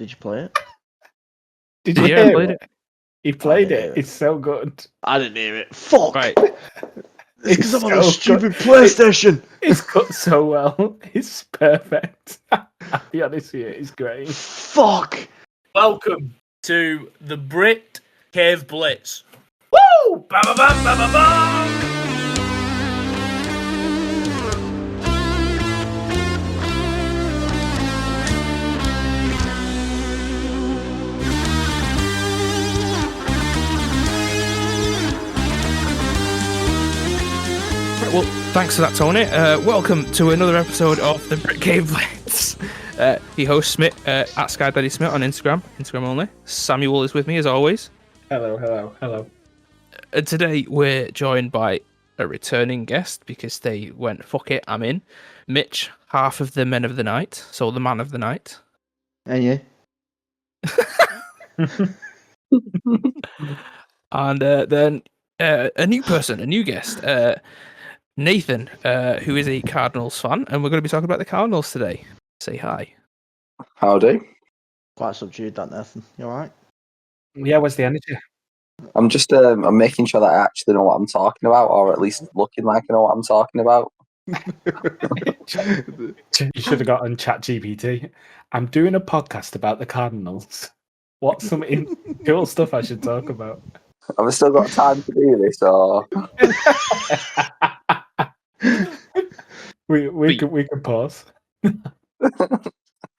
Did you play it? Did you Yeah, I hear played it? He played I it. hear it. It's so good. I didn't hear it. Fuck! Right. It's because I'm on so a stupid good. PlayStation. It's cut so well. It's perfect. I'll be honest with you, it's great. Fuck! Welcome to the BritCaveBlitz. Woo! Ba ba ba ba ba ba! Well, thanks for that, Tony. Welcome to another episode of the BritCaveBlitz. The host, Smith, at SkyDaddySmith on Instagram only. Samuel is with me, as always. Hello. And today, we're joined by a returning guest, because they went, fuck it, I'm in. Mitch, half of the men of the night, so the man of the night. And you? And then a new person, a new guest, Nathan, who is a Cardinals fan, and we're going to be talking about the Cardinals today. Say hi. Howdy. Quite subdued, that Nathan. You alright? Yeah, where's the energy? I'm just I'm making sure that I actually know what I'm talking about, or at least looking like I know what I'm talking about. You should have got on ChatGPT. I'm doing a podcast about the Cardinals. What's some cool stuff I should talk about? Have I still got time to do this, or we can pause.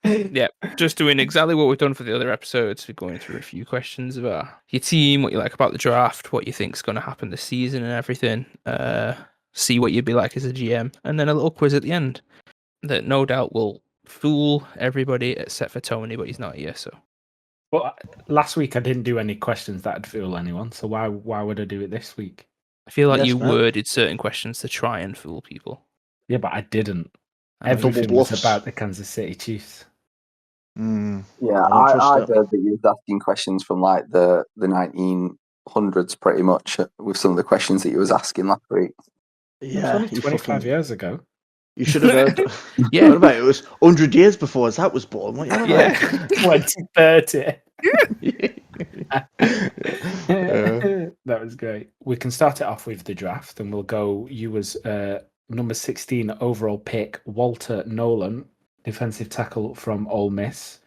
Yeah, just doing exactly what we've done for the other episodes. We're going through a few questions about your team, what you like about the draft, what you think's going to happen this season and everything. See what you'd be like as a GM, and then a little quiz at the end that no doubt will fool everybody except for Tony, but he's not here, so. Well, last week I didn't do any questions that'd fool anyone, so why would I do it this week? I feel like Yes, you man. worded certain questions to try and fool people. Yeah, but I didn't. I know. Everything Double was bluffs. about the Kansas City Chiefs. yeah, I don't I trust heard it. that you was asking questions from like the 1900s, pretty much, with some of the questions that you was asking last week. It was Yeah, only you 25 years ago. You should have heard. Yeah. What about it? It was 100 years before that was born. What you on about? 2030. Yeah. That was great. We can start it off with the draft, and we'll go. You was number 16 overall pick, Walter Nolan, defensive tackle from Ole Miss.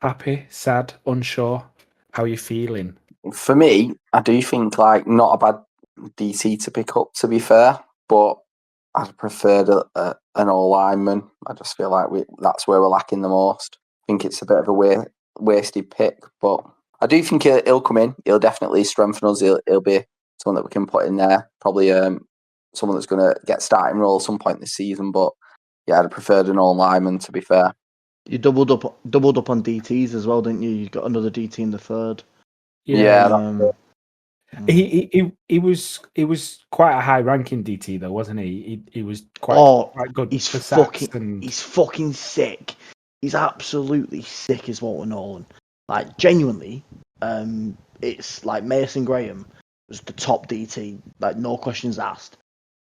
Happy, sad, unsure. How are you feeling? For me, I do think like not a bad DT to pick up, to be fair, but I'd prefer an all lineman. I just feel like that's where we're lacking the most. I think it's a bit of a wasted pick, but I do think he'll come in. He'll definitely strengthen us. He'll be someone that we can put in there. Probably someone that's going to get starting role at some point this season. But yeah, I'd prefer an all lineman, to be fair. You doubled up on DTs as well, didn't you? You got another DT in the third. Yeah, He was quite a high ranking DT though, wasn't he? He was quite good. He's for sacks he's fucking sick. He's absolutely sick as Walter Nolan. Like genuinely, it's like Mason Graham was the top DT, like no questions asked.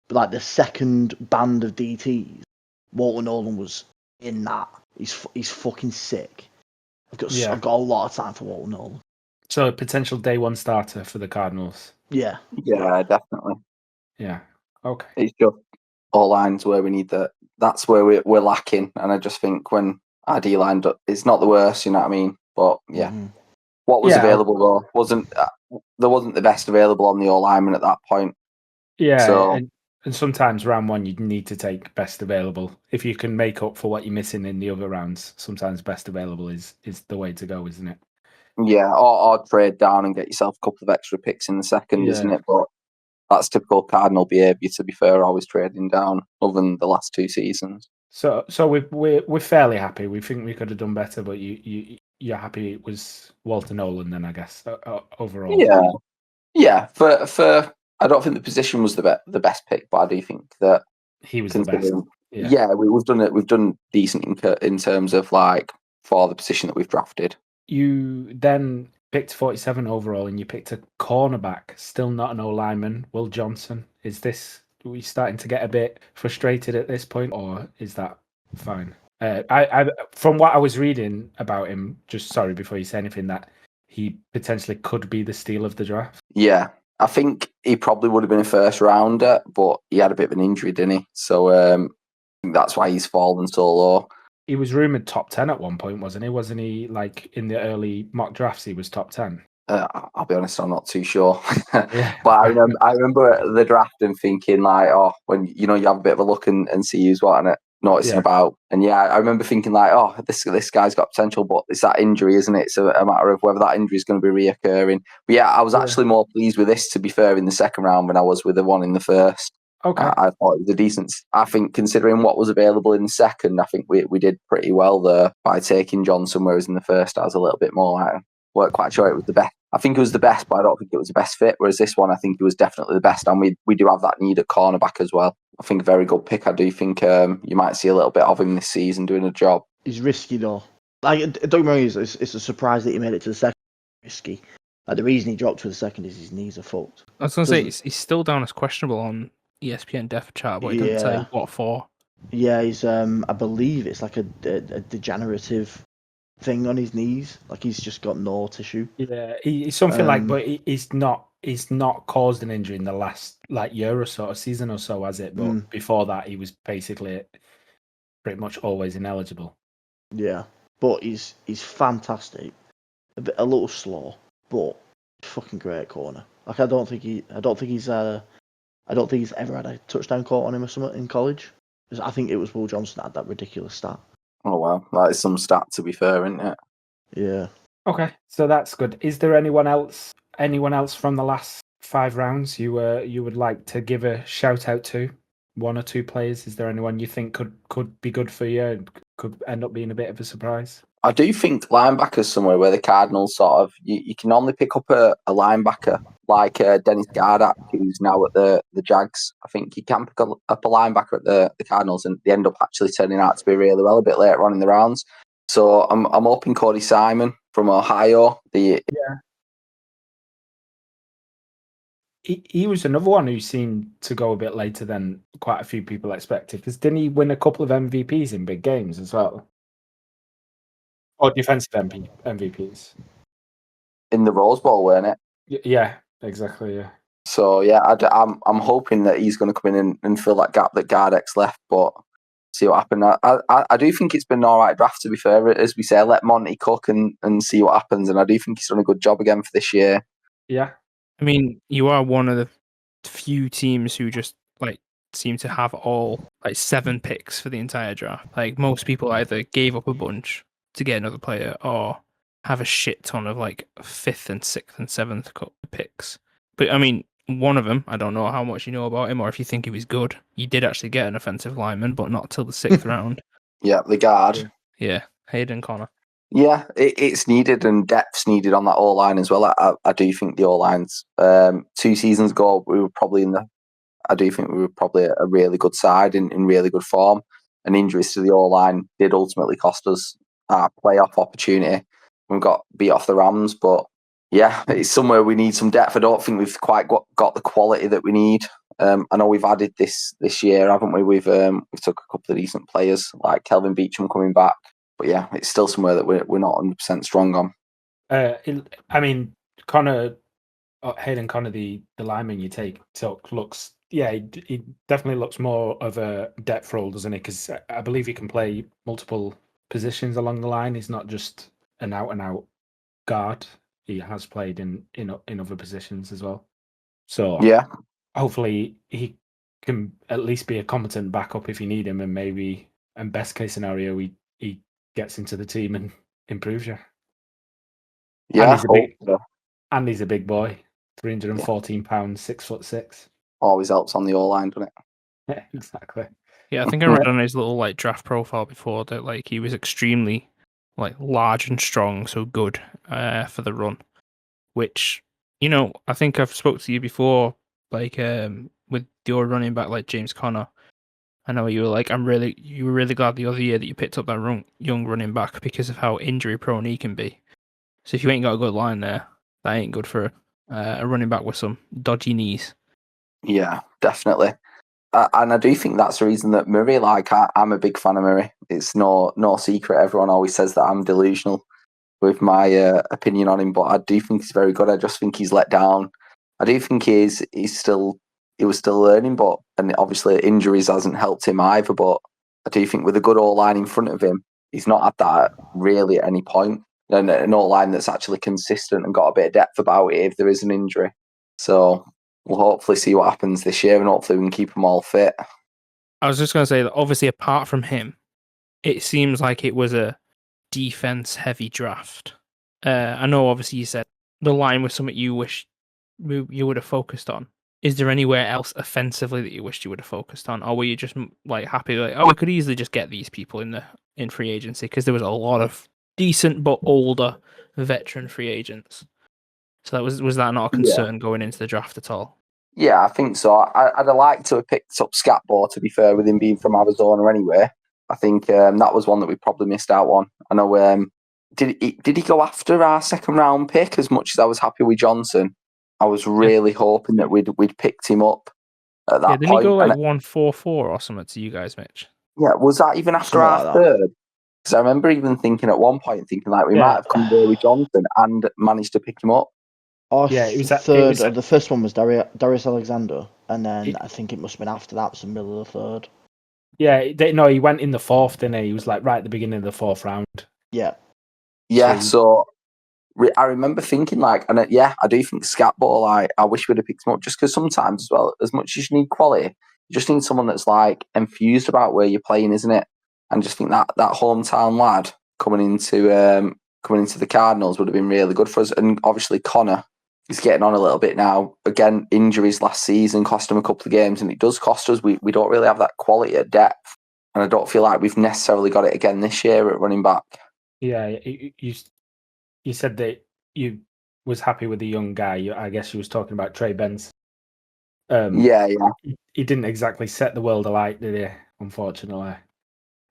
But like the second band of DTs, Walter Nolan was in that. He's fucking sick. I've got a lot of time for Walter Nolan. So a potential day one starter for the Cardinals. Yeah, definitely. Yeah. Okay. It's just all lines where we need that. That's where we're lacking, and I just think when our D line is not the worst, you know what I mean. But yeah, what was available though wasn't the best available on the all lineman at that point. Yeah, so, and sometimes round one you need to take best available if you can make up for what you're missing in the other rounds. Sometimes best available is the way to go, isn't it? Yeah, or trade down and get yourself a couple of extra picks in the second, isn't it? But that's typical Cardinal behaviour, to be fair, always trading down, other than the last two seasons. So we're fairly happy. We think we could have done better, but you're happy it was Walter Nolan then, I guess, overall. Yeah. For I don't think the position was the best pick, but I do think that he was the best. Yeah, we've done it. We've done decent in terms of like for the position that we've drafted. You then picked 47 overall, and you picked a cornerback, still not an O-lineman, Will Johnson. Are we starting to get a bit frustrated at this point, or is that fine? I from what I was reading about him, just sorry before you say anything, that he potentially could be the steal of the draft. Yeah, I think he probably would have been a first rounder, but he had a bit of an injury, didn't he? So I think that's why he's fallen so low. He was rumored top 10 at one point, wasn't he? Wasn't he like in the early mock drafts? He was top 10. I'll be honest, I'm not too sure. Yeah. But I remember the draft and thinking like, oh, when you have a bit of a look and see who's what and noticing about. And yeah, I remember thinking like, oh, this guy's got potential, but it's that injury, isn't it? It's a matter of whether that injury is going to be reoccurring. But yeah, I was actually more pleased with this, to be fair, in the second round than I was with the one in the first. Okay. I thought it was a decent. I think considering what was available in the second, I think we did pretty well there by taking Johnson, whereas in the first I was a little bit more like, weren't quite sure it was the best. I think it was the best, but I don't think it was the best fit. Whereas this one, I think it was definitely the best, and we do have that need at cornerback as well. I think a very good pick. I do think you might see a little bit of him this season doing a job. He's risky though. Like, don't get me wrong, it's a surprise that he made it to the second. Risky. Like, the reason he dropped to the second is his knees are fucked. I was going to say he's still down as questionable on ESPN depth chart, but he doesn't say what for. Yeah, he's I believe it's like a degenerative thing on his knees. Like, he's just got no tissue. Yeah, he's something but he's not caused an injury in the last year or so, a season or so, has it? But before that, he was basically pretty much always ineligible. Yeah, but he's fantastic. A little slow, but fucking great corner. Like, I don't think he's ever had a touchdown caught on him or something in college. I think it was Will Johnson that had that ridiculous stat. Oh wow, that is some stat, to be fair, isn't it? Yeah. Okay, so that's good. Is there anyone else from the last 5 rounds you would like to give a shout out to? 1 or 2 players? Is there anyone you think could be good for you and could end up being a bit of a surprise? I do think linebackers somewhere where the Cardinals sort of you can only pick up a linebacker like Dennis Gardack, who's now at the Jags. I think you can pick up a linebacker at the Cardinals, and they end up actually turning out to be really well a bit later on in the rounds. So I'm hoping Cody Simon from Ohio. He was another one who seemed to go a bit later than quite a few people expected. Because didn't he win a couple of MVPs in big games as well? Or defensive MVPs? In the Rose Bowl, weren't it? Yeah, exactly, yeah. So, yeah, I'm hoping that he's going to come in and fill that gap that Gardeck's left, but see what happens. I do think it's been an all right draft, to be fair. As we say, let Monty cook and see what happens, and I do think he's done a good job again for this year. Yeah. I mean, you are one of the few teams who just seem to have all 7 picks for the entire draft. Like, most people either gave up a bunch to get another player or have a shit ton of 5th and 6th and 7th picks. But I mean, one of them, I don't know how much you know about him or if you think he was good. You did actually get an offensive lineman, but not till the 6th round. Yeah, the guard. Yeah, Hayden Connor. Yeah, it's needed, and depth's needed on that O-line as well. I do think the O-lines 2 seasons ago we were probably I do think we were probably a really good side in really good form, and injuries to the O-line did ultimately cost us our playoff opportunity. We got beat off the Rams, but yeah, it's somewhere we need some depth. I don't think we've quite got the quality that we need. I know we've added this year, haven't we? We've took a couple of decent players like Kelvin Beachum coming back. But yeah, it's still somewhere that we're not 100% strong on. I mean, Hayden Connor, the lineman you took looks, he definitely looks more of a depth role, doesn't he? Because I believe he can play multiple positions along the line. He's not just an out-and-out guard. He has played in other positions as well. So yeah, hopefully he can at least be a competent backup if you need him, and best case scenario, he gets into the team and improves you. Yeah, and he's a big boy, 314 pounds, 6'6". Always helps on the O-line, doesn't it? Yeah, exactly. Yeah, I think I read on his little draft profile before that he was extremely large and strong, so good for the run. Which, I think I've spoke to you before, with your running back James Conner. I know you were you were really glad the other year that you picked up that young running back because of how injury prone he can be. So if you ain't got a good line there, that ain't good for a running back with some dodgy knees. Yeah, definitely. And I do think that's the reason that Murray, like, I'm a big fan of Murray. It's no secret. Everyone always says that I'm delusional with my opinion on him, but I do think he's very good. I just think he's let down. I do think he was still learning, and obviously injuries hasn't helped him either. But I do think with a good O-line in front of him, he's not had that really at any point. And an O-line that's actually consistent and got a bit of depth about it if there is an injury. So we'll hopefully see what happens this year, and hopefully we can keep them all fit. I was just going to say that obviously apart from him, it seems like it was a defense-heavy draft. I know obviously you said the line was something you wish you would have focused on. Is there anywhere else offensively that you wished you would have focused on? Or were you just like happy, like, oh, we could easily just get these people in free agency? Because there was a lot of decent but older veteran free agents. So was that not a concern going into the draft at all? Yeah, I think so. I'd have liked to have picked up Scatboard, to be fair, with him being from Arizona anyway. I think that was one that we probably missed out on. I know, did he go after our second round pick as much as I was happy with Johnson? I was really hoping that we'd picked him up at that point. Didn't he go like 1-4-4 or something to you guys, Mitch? Yeah, was that even after our third? Because I remember even thinking at one point, like we might have come there with Johnson and managed to pick him up. It was third. The first one was Darius Alexander, and then I think it must have been after that, was the middle of the third. Yeah, he went in the fourth, didn't he? He was like right at the beginning of the fourth round. Yeah. Yeah, so I remember thinking like, and I do think Scatball, I wish we'd have picked him up, just because sometimes as well, as much as you need quality, you just need someone that's like enthused about where you're playing, isn't it? And just think that hometown lad coming into the Cardinals would have been really good for us. And obviously Connor is getting on a little bit now. Again, injuries last season cost him a couple of games, and it does cost us. We don't really have that quality at depth, and I don't feel like we've necessarily got it again this year at running back. Yeah, you said that you was happy with the young guy. I guess you was talking about Trey Benson. Yeah. He didn't exactly set the world alight, did he? Unfortunately,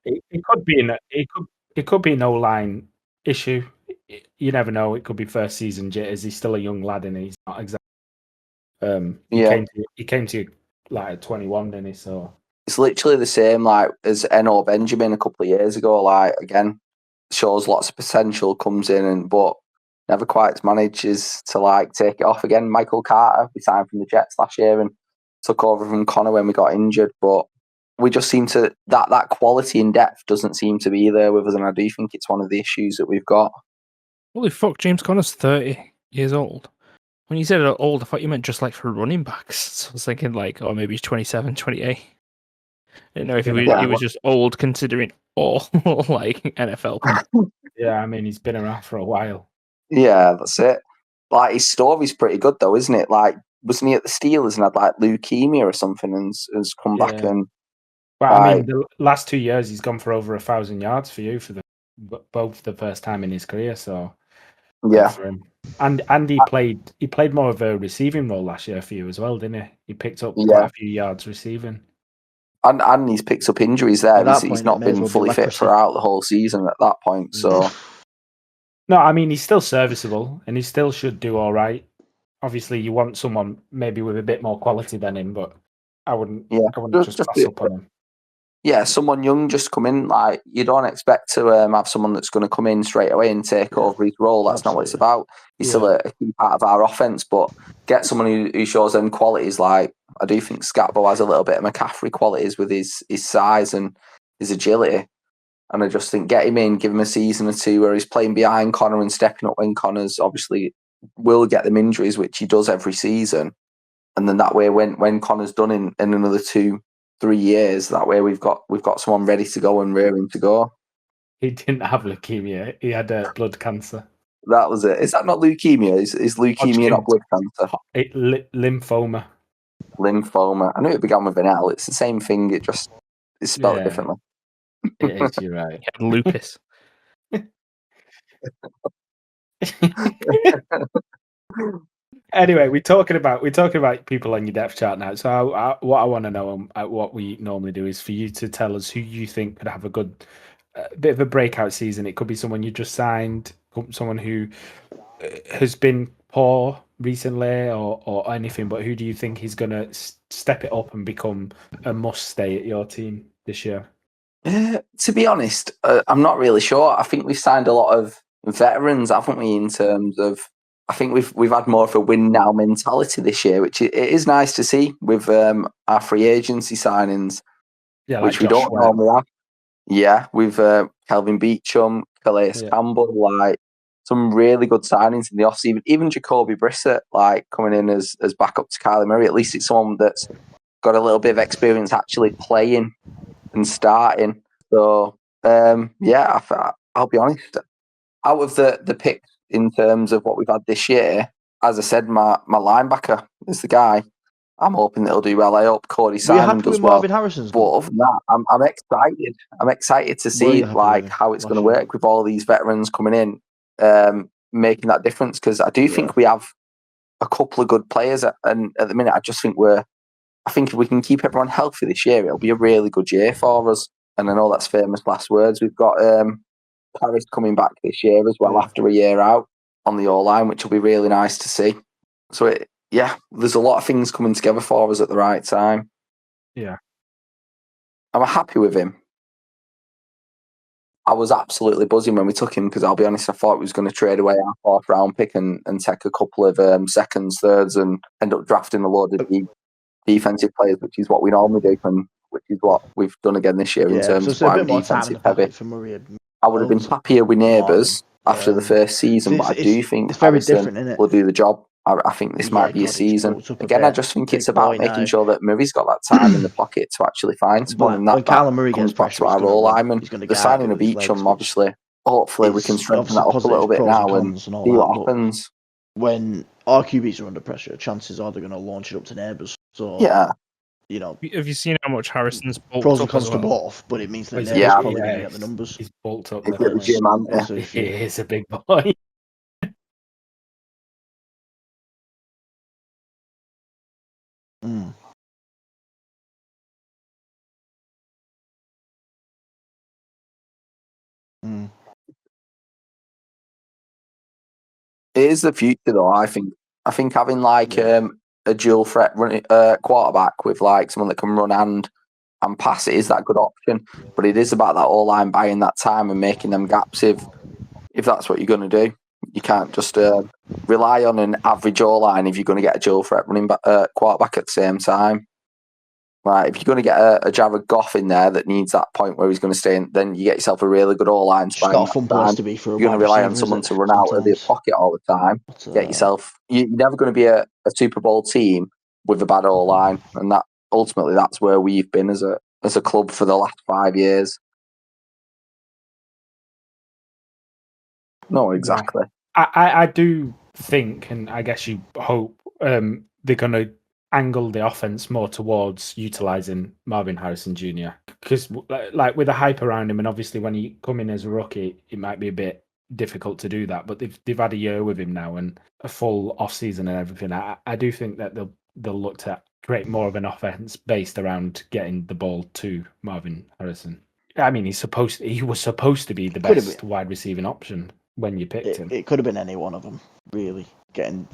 it could be an O-line issue. You never know. It could be first season jitters. He's still a young lad, and he's not exactly. He came to you like at 21, didn't he? So it's literally the same like as Eno Benjamin a couple of years ago. Like again, shows lots of potential, comes in but never quite manages to like take it off again. Michael Carter, we signed from the Jets last year and took over from Connor when we got injured, but we just seem to that quality and depth doesn't seem to be there with us, and I do think it's one of the issues that we've got. Holy fuck, James Conner's 30 years old. When you said old, I thought you meant just like for running backs. So I was thinking like, maybe he's 27, 28. I didn't know if he was just old considering all like NFL. Yeah, I mean, he's been around for a while. Yeah, that's it. Like his story's pretty good though, isn't it? Like, wasn't he at the Steelers and had like leukemia or something and has come back and... Well, I mean, the last 2 years he's gone for over 1,000 yards for you for both the first time in his career. So yeah, for him. And he played more of a receiving role last year for you as well, didn't he? He picked up quite a few yards receiving. And he's picked up injuries there. He's not been fully fit throughout the whole season at that point. So no, I mean he's still serviceable and he still should do all right. Obviously, you want someone maybe with a bit more quality than him, but I wouldn't just pass up on him. Yeah, someone young just come in. Like you don't expect to have someone that's going to come in straight away and take over his role. That's not what it's about. He's still a key part of our offense, but get someone who shows them qualities. Like I do think Scatbo has a little bit of McCaffrey qualities with his size and his agility, and I just think get him in, give him a season or two where he's playing behind Connor and stepping up when Connor's obviously will get them injuries, which he does every season, and then that way when Connor's done in another 2-3 years, that way we've got someone ready to go and raring to go. He didn't have leukemia. He had blood cancer. That was it. Is that not leukemia? Is leukemia not blood cancer? Lymphoma. Lymphoma. I knew it began with an L. It's the same thing. It just is spelled differently. It is. You're right. Lupus. Anyway, we're talking about people on your depth chart now. So what I want to know, what we normally do, is for you to tell us who you think could have a good bit of a breakout season. It could be someone you just signed, someone who has been poor recently or anything, but who do you think is going to step it up and become a must stay at your team this year? To be honest, I'm not really sure. I think we've signed a lot of veterans, haven't we? In terms of, I think we've had more of a win now mentality this year, which it is nice to see with our free agency signings, Yeah, which like we Josh don't Sweat. normally have. Yeah, with Kelvin Beecham, Calais Campbell, like some really good signings in the offseason. Even Jacoby Brissett, like coming in as backup to Kyler Murray. At least it's someone that's got a little bit of experience actually playing and starting. So yeah, I'll be honest. Out of the picks in terms of what we've had this year, as I said, my linebacker is the guy. I'm hoping that he'll do well. I hope Cody Were you Simon happy does with well. Marvin Harrison's But goal? other than that, I'm excited. I'm excited to Were see you happy with like him how it's last going to year? work with all these veterans coming in, making that difference. Because I do think we have a couple of good players, and at the minute, I just think I think if we can keep everyone healthy this year, it'll be a really good year for us. And I know that's famous last words. We've got Paris coming back this year as well after a year out on the O-line, which will be really nice to see. So there's a lot of things coming together for us at the right time. Yeah. I'm happy with him. I was absolutely buzzing when we took him because I'll be honest, I thought we was going to trade away our fourth round pick and take a couple of seconds, thirds, and end up drafting a load of defensive players, which is what we normally do, and which is what we've done again this year in terms of so a bit I'm more time in defensive the heavy. pocket for Murray. I would have been happier with Neighbours after the first season, but I do think it's very Harrison different, isn't it? will do the job. I think this might be a season. Again, I just think it's about making sure that Murray's got that time in the pocket to actually find someone, and that Murray comes gets back to pressure, our role lineman. He's going to The signing of Beecham, obviously, hopefully we can strengthen that up a little bit now and see what happens. When our QBs are under pressure, chances are they're going to launch it up to Neighbours. So yeah. You know, have you seen how much Harrison's bulked pros up and cons as to well? both, but it means that He's probably going to get the numbers. He's bulked up. He is a big boy. It is the future, though. I think having like a dual threat running quarterback with like someone that can run and pass it is that good option. But it is about that O-line buying that time and making them gaps. If that's what you're going to do, you can't just rely on an average O-line if you're going to get a dual threat running quarterback at the same time. Right, if you're going to get a Jared Goff in there that needs that point where he's going to stay in, then you get yourself a really good O-line. It's not a fun place to be for a You're going to rely on someone to run out of the pocket all the time. Get yourself. You're never going to be a Super Bowl team with a bad O-line, and that ultimately that's where we've been as a club for the last 5 years. No, exactly. I do think, and I guess you hope, they're going to angle the offense more towards utilizing Marvin Harrison Jr. because, like, with the hype around him, and obviously when he come in as a rookie, it might be a bit difficult to do that. But they've had a year with him now and a full off season and everything. I do think that they'll look to create more of an offense based around getting the ball to Marvin Harrison. I mean, he was supposed to be the best wide receiving option when you picked him. It could have been any one of them, really, going.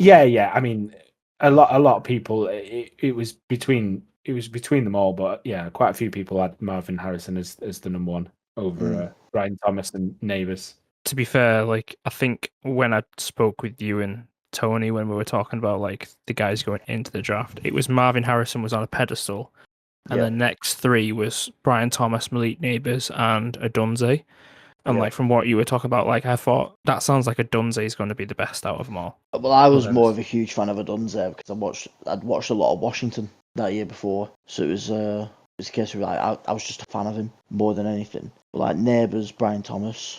Yeah. I mean, a lot of people. It was between them all, but yeah, quite a few people had Marvin Harrison as the number one over Brian Thomas and Neighbours. To be fair, like I think when I spoke with you and Tony when we were talking about like the guys going into the draft, it was Marvin Harrison was on a pedestal, and the next three was Brian Thomas, Malik Neighbours, and Adunze. And like from what you were talking about, like I thought that sounds like Adunze is going to be the best out of them all. Well, I was more of a huge fan of Adunze because I'd watched a lot of Washington that year before, so it was a case of like I was just a fan of him more than anything. But like Neighbours, Brian Thomas,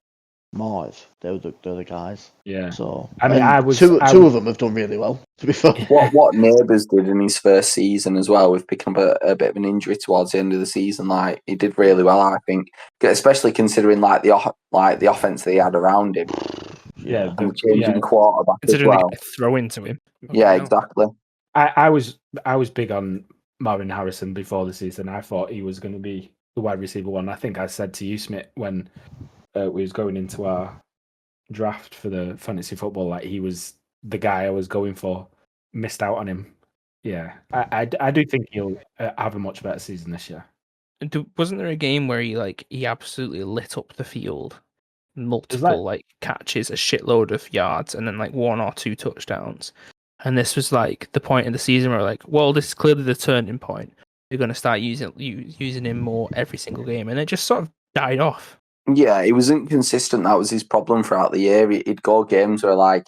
Marv, they're the guys. Yeah. So I mean, two of them have done really well. To be fair, what Neighbours did in his first season as well, with picking up a bit of an injury towards the end of the season, like he did really well. I think, especially considering like the offense they had around him. Yeah, and changing quarterback considering as well. they throw into him. Yeah, exactly. I was big on Marvin Harrison before the season. I thought he was going to be the wide receiver one. I think I said to you, Smith, when we was going into our draft for the fantasy football, like he was the guy I was going for. Missed out on him. Yeah, I do think he'll have a much better season this year. Wasn't there a game where he absolutely lit up the field, multiple catches, a shitload of yards, and then 1 or 2 touchdowns? And this was the point in the season where well, this is clearly the turning point. You're going to start using him more every single game, and it just sort of died off. Yeah, he was inconsistent. That was his problem throughout the year. He'd go games where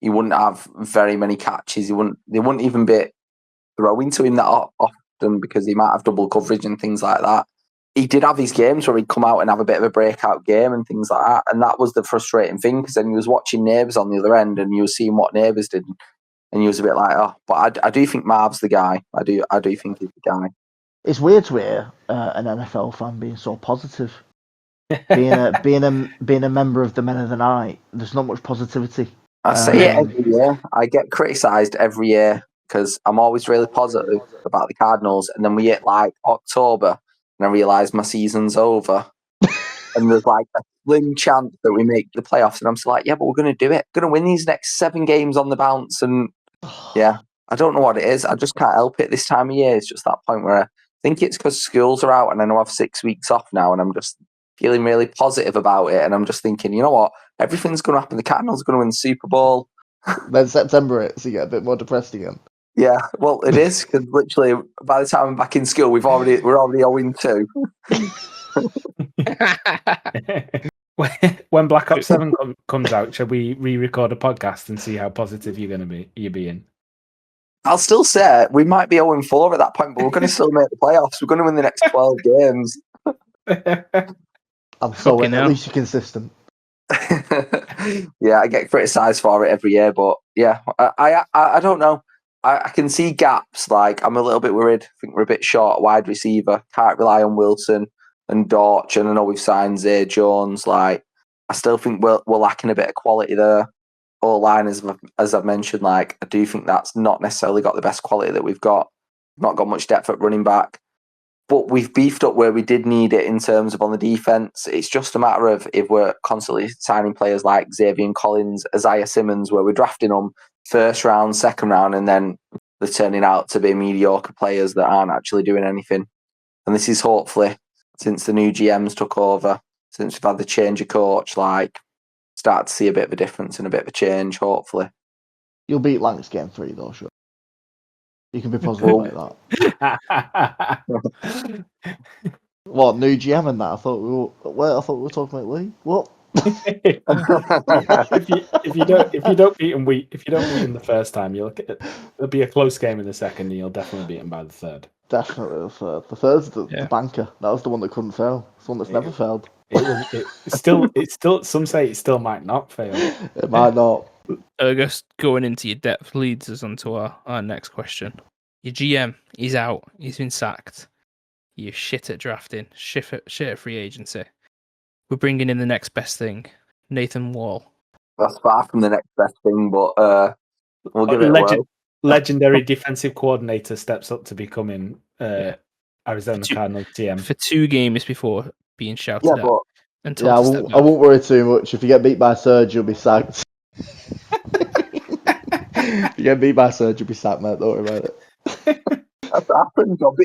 he wouldn't have very many catches. They wouldn't even be throwing to him that often because he might have double coverage and things like that. He did have these games where he'd come out and have a bit of a breakout game and things like that. And that was the frustrating thing, because then he was watching Neighbours on the other end and you were seeing what Neighbours did. And he was a bit oh, but I do think Marv's the guy. I do think he's the guy. It's weird to hear an NFL fan being so positive. Being a member of the Men of the Night, there's not much positivity. I say it every year. I get criticised every year because I'm always really positive about the Cardinals, and then we hit October, and I realise my season's over, and there's a slim chance that we make the playoffs, and I'm still yeah, but we're going to do it. We're going to win these next 7 games on the bounce, and yeah, I don't know what it is. I just can't help it this time of year. It's just that point where I think it's because schools are out, and I know I have 6 weeks off now, and I'm just feeling really positive about it, and I'm just thinking, you know what? Everything's going to happen. The Cardinals are going to win the Super Bowl. Then September hits, so you get a bit more depressed again. Yeah, well, it is, because literally by the time I'm back in school, we're already 0-2. When Black Ops 7 comes out, shall we re-record a podcast and see how positive you're being? I'll still say we might be 0-4 at that point, but we're going to still make the playoffs. We're going to win the next 12 games. I'm so in. At least you're consistent. Yeah, I get criticised for it every year, but yeah, I don't know. I can see gaps. I'm a little bit worried. I think we're a bit short wide receiver. Can't rely on Wilson and Dortch, and I know we've signed Zay Jones. I still think we're lacking a bit of quality there. All line, as I've mentioned, I do think that's not necessarily got the best quality that we've got. Not got much depth at running back. But we've beefed up where we did need it in terms of on the defense. It's just a matter of if we're constantly signing players like Xavier Collins, Isaiah Simmons, where we're drafting them first round, second round, and then they're turning out to be mediocre players that aren't actually doing anything. And this is hopefully, since the new GMs took over, since we've had the change of coach, start to see a bit of a difference and a bit of a change, hopefully. You'll beat Lanks game 3 though, sure. You can be positive like that. What, new GM and that? I thought we were talking about Lee. What? if you don't beat him the first time, it'll be a close game in the second, and you'll definitely beat him by the third. Definitely the third. The third's the banker. That was the one that couldn't fail. It's the one that's never failed. It's still. Some say it still might not fail. It might not. Just going into your depth leads us on to our next question. Your GM, he's out. He's been sacked. You're shit at drafting. Shit at free agency. We're bringing in the next best thing, Nathan Wall. That's far from the next best thing, but we'll give it a whirl. Legendary defensive coordinator steps up to becoming Arizona Cardinals GM. For 2 games before being shouted at. I won't worry too much. If you get beat by Serge, you'll be sacked. If you get beat by Serge, you'll be sacked, mate. Don't worry about it. That's what happens. You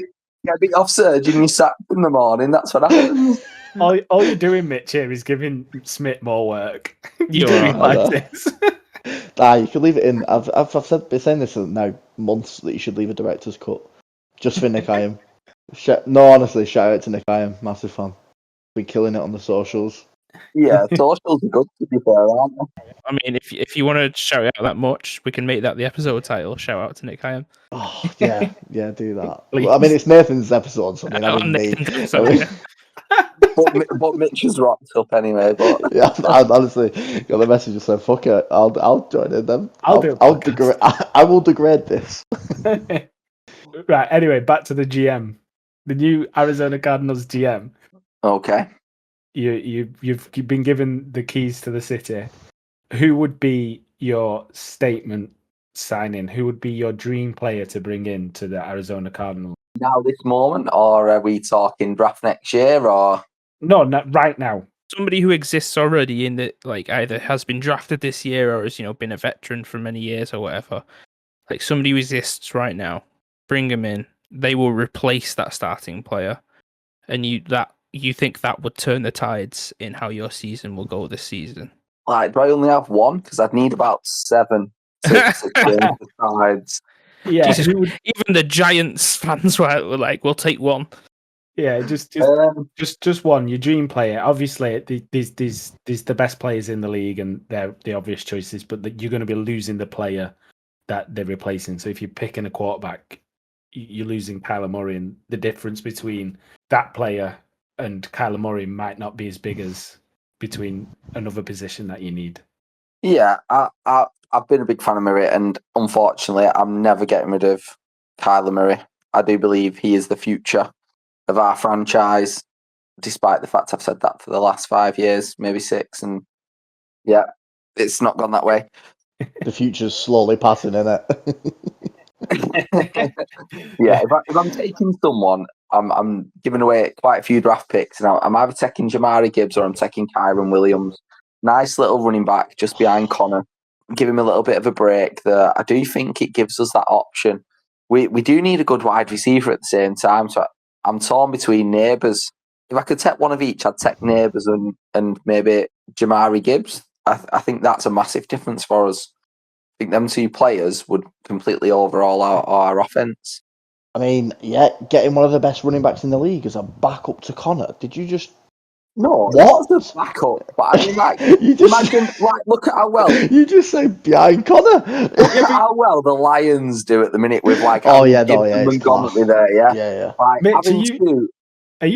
get beat off Serge and you're sacked in the morning. That's what happens. All you're doing, Mitch, here is giving Smith more work. You're doing like this. Nah, you can leave it in. I've been saying this now months that you should leave a director's cut just for Nick Iam. No, honestly, shout out to Nick Iam, massive fan. Been killing it on the socials. Yeah, socials are good to be fair, aren't they? I mean, if you want to shout out that much, we can make that the episode title. Shout out to Nick Iam. Oh yeah, do that. Well, I mean, it's Nathan's episode, so but Mitch has rocked up anyway. But yeah, I honestly got the message and said, "Fuck it, I'll join in them. I will degrade this." Right. Anyway, back to the GM, the new Arizona Cardinals GM. Okay. You've been given the keys to the city. Who would be your statement signing? Who would be your dream player to bring in to the Arizona Cardinals? Now, this moment, or are we talking draft next year, or? No, not right now. somebody who exists already in the like either has been drafted this year or has been a veteran for many years or whatever. Like somebody who exists right now, bring them in. They will replace that starting player, and you think that would turn the tides in how your season will go this season? Like, do I only have one? Because I'd need about 7 to change the sides. Yeah, Jesus, even the Giants fans were like, "We'll take one." Yeah, just one. Your dream player. Obviously, these the best players in the league, and they're the obvious choices. But you're going to be losing the player that they're replacing. So if you're picking a quarterback, you're losing Kyler Murray, and the difference between that player and Kyler Murray might not be as big as between another position that you need. Yeah, I've been a big fan of Murray, and unfortunately, I'm never getting rid of Kyler Murray. I do believe he is the future of our franchise, despite the fact I've said that for the last 5 years, maybe 6, and yeah, it's not gone that way. The future's slowly passing, innit? Yeah, if I'm taking someone, I'm giving away quite a few draft picks, and I'm either taking Jamari Gibbs or I'm taking Kyron Williams. Nice little running back just behind Connor. Give him a little bit of a break there. I do think it gives us that option. We do need a good wide receiver at the same time, so I'm torn between Neighbours. If I could take one of each, I'd take Neighbours and maybe Jamari Gibbs. I think that's a massive difference for us. I think them 2 players would completely overhaul our offense. I mean, yeah, getting one of the best running backs in the league as a backup to Connor. Did you just... No, what? It's a backup. But I mean, like, you just... imagine, like, look at how well... You just say behind Connor. Look at how well the Lions do at the minute with, like, Montgomery there, yeah? Yeah. Like, Mitch, are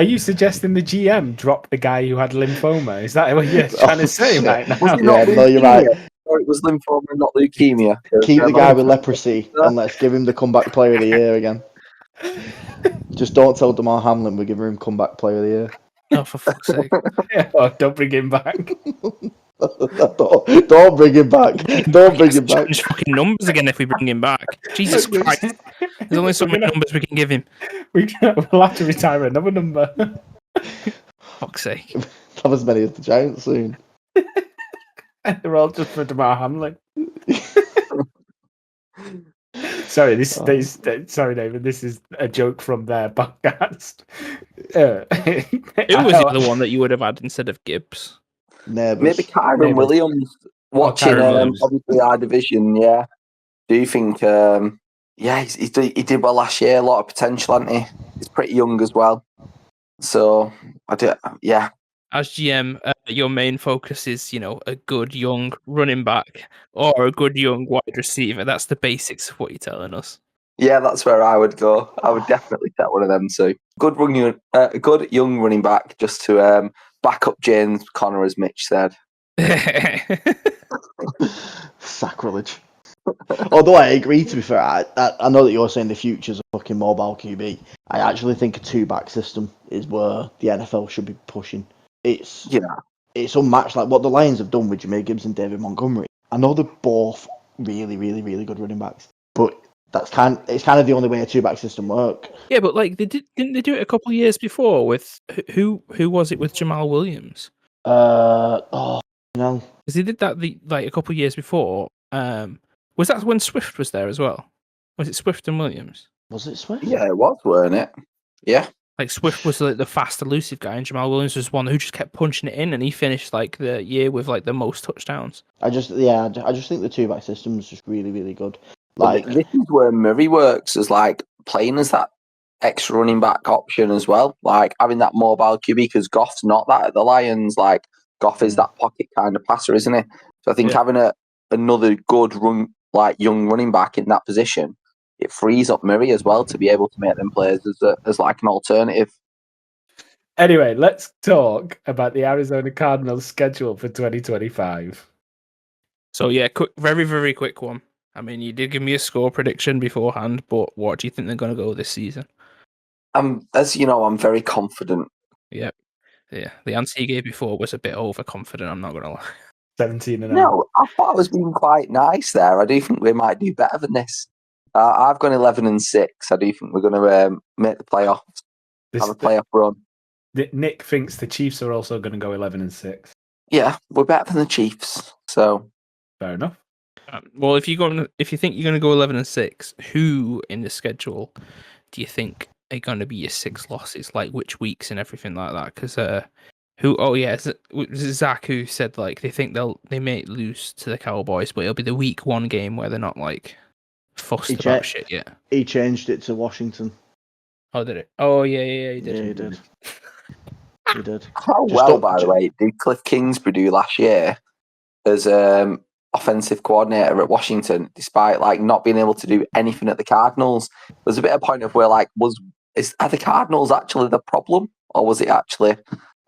you suggesting the GM drop the guy who had lymphoma? Is that what you're trying to say right now? No, you're right. Or it was lymphoma, not leukemia. Keep the guy with leprosy and let's give him the comeback player of the year again. Just don't tell Damar Hamlin we're giving him comeback player of the year. Oh, for fuck's sake. Oh, don't bring him back. Don't bring him back. Don't bring him back. Change fucking numbers again if we bring him back. Jesus Christ. There's only so many numbers we can give him. We'll have to retire another number. Fuck's sake. Have as many as the Giants soon. They're all just for Damar Hamlin. Sorry, sorry, David. This is a joke from their podcast. Who was the other one that you would have had instead of Gibbs? Maybe Kyron Williams. Watching obviously our division, yeah. Do you think? He did well last year. A lot of potential, hasn't he? He's pretty young as well. So I do, yeah. As GM, your main focus is, a good young running back or a good young wide receiver. That's the basics of what you're telling us. Yeah, that's where I would go. I would definitely take one of them too. Good young running back just to back up James Conner, as Mitch said. Sacrilege. Although I agree, to be fair, I know that you're saying the future's a fucking mobile QB. I actually think a 2-back system is where the NFL should be pushing. It's unmatched. Like what the Lions have done with Jameer Gibbs and David Montgomery. I know they're both really, really, really good running backs, but it's kind of the only way a 2-back system works. Yeah, but like didn't they do it a couple of years before with who was it with Jamal Williams? No, because they did that a couple of years before. Was that when Swift was there as well? Was it Swift and Williams? Was it Swift? Yeah, it was, weren't it? Yeah. Like Swift was the fast, elusive guy, and Jamal Williams was one who just kept punching it in, and he finished like the year with like the most touchdowns. I just think the 2-back system is just really, really good. Like this is where Murray works as like playing as that extra running back option as well. Like having that mobile QB because Goff's not that at the Lions. Like Goff is that pocket kind of passer, isn't he? So I think having another good young running back in that position, it frees up Murray as well to be able to make them plays as like an alternative. Anyway, let's talk about the Arizona Cardinals schedule for 2025. So yeah, very, very quick one. I mean, you did give me a score prediction beforehand, but what do you think they're going to go this season? As you know, I'm very confident. Yeah. The answer you gave before was a bit overconfident, I'm not going to lie. 17-0. No, I thought I was being quite nice there. I do think we might do better than this. I've gone 11-6. I do think we're going to make the playoffs, have a playoff run. Nick thinks the Chiefs are also going to go 11-6. Yeah, we're better than the Chiefs, so Fair enough. Well, if you think you're going to go 11-6, who in the schedule do you think are going to be your 6 losses? Like which weeks and everything like that? Because who? Oh yeah, is it Zach who said like they think they may lose to the Cowboys, but it'll be the week 1 game where they're not like fussed about shit yet. He changed it to Washington. Oh, did it? Oh yeah, he did. Yeah, he did. He did. How well, by the way, did Cliff Kingsbury do last year as offensive coordinator at Washington, despite like not being able to do anything at the Cardinals? There's a bit of point of where like are the Cardinals actually the problem, or was it actually